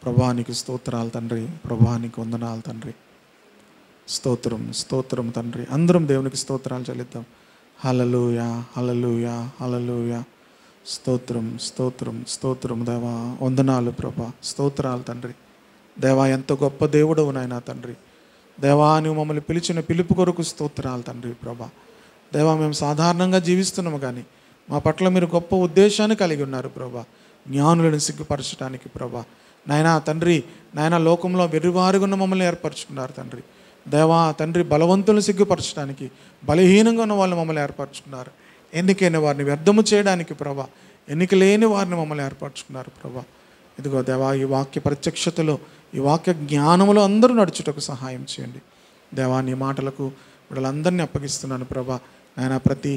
ప్రభానికి స్తోత్రాలు తండ్రి, ప్రభానికి వందనాలు తండ్రి. స్తోత్రం తండ్రి. అందరం దేవునికి స్తోత్రాలు చెల్లిద్దాం. హల్లెలూయా, హల్లెలూయా, హల్లెలూయా. స్తోత్రం దేవా. వందనాలు ప్రభా. స్తోత్రాలు తండ్రి. దేవా, ఎంత గొప్ప దేవుడవు నాయనా తండ్రి. దేవా, నువ్వు మమ్మల్ని పిలిచిన పిలుపు కొరకు స్తోత్రాలు తండ్రి ప్రభా. దేవా, మేము సాధారణంగా జీవిస్తున్నాము కానీ మా పట్ల మీరు గొప్ప ఉద్దేశాన్ని కలిగి ఉన్నారు ప్రభా. జ్ఞానులను సిగ్గుపరచడానికి ప్రభా. నాయనా తండ్రి, నాయన లోకంలో వెర్రివారుగా ఉన్న మమ్మల్ని ఏర్పరచుకున్నారు తండ్రి. దేవా తండ్రి, బలవంతులను సిగ్గుపరచడానికి, బలహీనంగా ఉన్న వాళ్ళు మమ్మల్ని ఏర్పరచుకున్నారు. ఎన్నికైన వారిని వ్యర్థము చేయడానికి ప్రభా, ఎన్నిక లేని వారిని మమ్మల్ని ఏర్పరచుకున్నారు ప్రభా. ఇదిగో దేవా, ఈ వాక్య ప్రత్యక్షతలో, ఈ వాక్య జ్ఞానములో అందరూ నడుచుటకు సహాయం చేయండి. దేవా, నీ మాటలకు వీళ్ళందరినీ అప్పగిస్తున్నాను ప్రభా. నాయన ప్రతి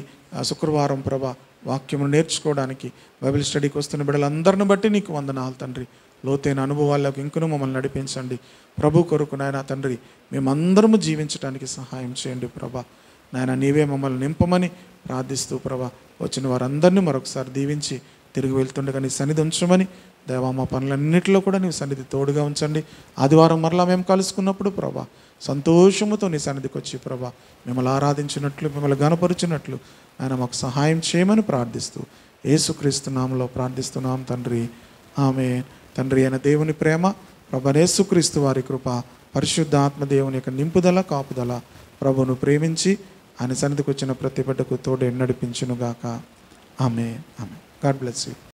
శుక్రవారం ప్రభా వాక్యమును నేర్చుకోవడానికి, బైబిల్ స్టడీకి వస్తున్న బిడ్డలందరిని బట్టి నీకు వందనాలు తండ్రి. లోతైన అనుభవాల్లోకి ఇంకనూ మమ్మల్ని నడిపించండి ప్రభు కొరకు. నాయన తండ్రి, మేమందరము జీవించడానికి సహాయం చేయండి ప్రభా. నాయన నీవే మమ్మల్ని నింపమని ప్రార్థిస్తూ ప్రభా, వచ్చిన వారందరినీ మరొకసారి దీవించి తిరిగి వెళ్తుండగా నీ సన్నిధి ఉంచమని దేవా, మా పనులన్నింటిలో కూడా నీ సన్నిధి తోడుగా ఉంచండి. ఆదివారం మరలా మేము కలుసుకున్నప్పుడు ప్రభా సంతోషముతో నీ సన్నిధికి వచ్చి ప్రభా మిమ్మల్ని ఆరాధించినట్లు, మిమ్మల్ని గణపరిచినట్లు ఆయన మాకు సహాయం చేయమని ప్రార్థిస్తూ యేసుక్రీస్తు నామములో ప్రార్థిస్తున్నాం తండ్రి. ఆమేన్. తండ్రి అయిన దేవుని ప్రేమ, ప్రభు యేసుక్రీస్తు వారి కృప, పరిశుద్ధాత్మ దేవుని యొక్క నింపుదల, కాపుదల ప్రభువును ప్రేమించి ఆయన సన్నిధికి వచ్చిన ప్రతి బిడ్డకు తోడు నడిపించునుగాక. ఆమేన్. God bless you.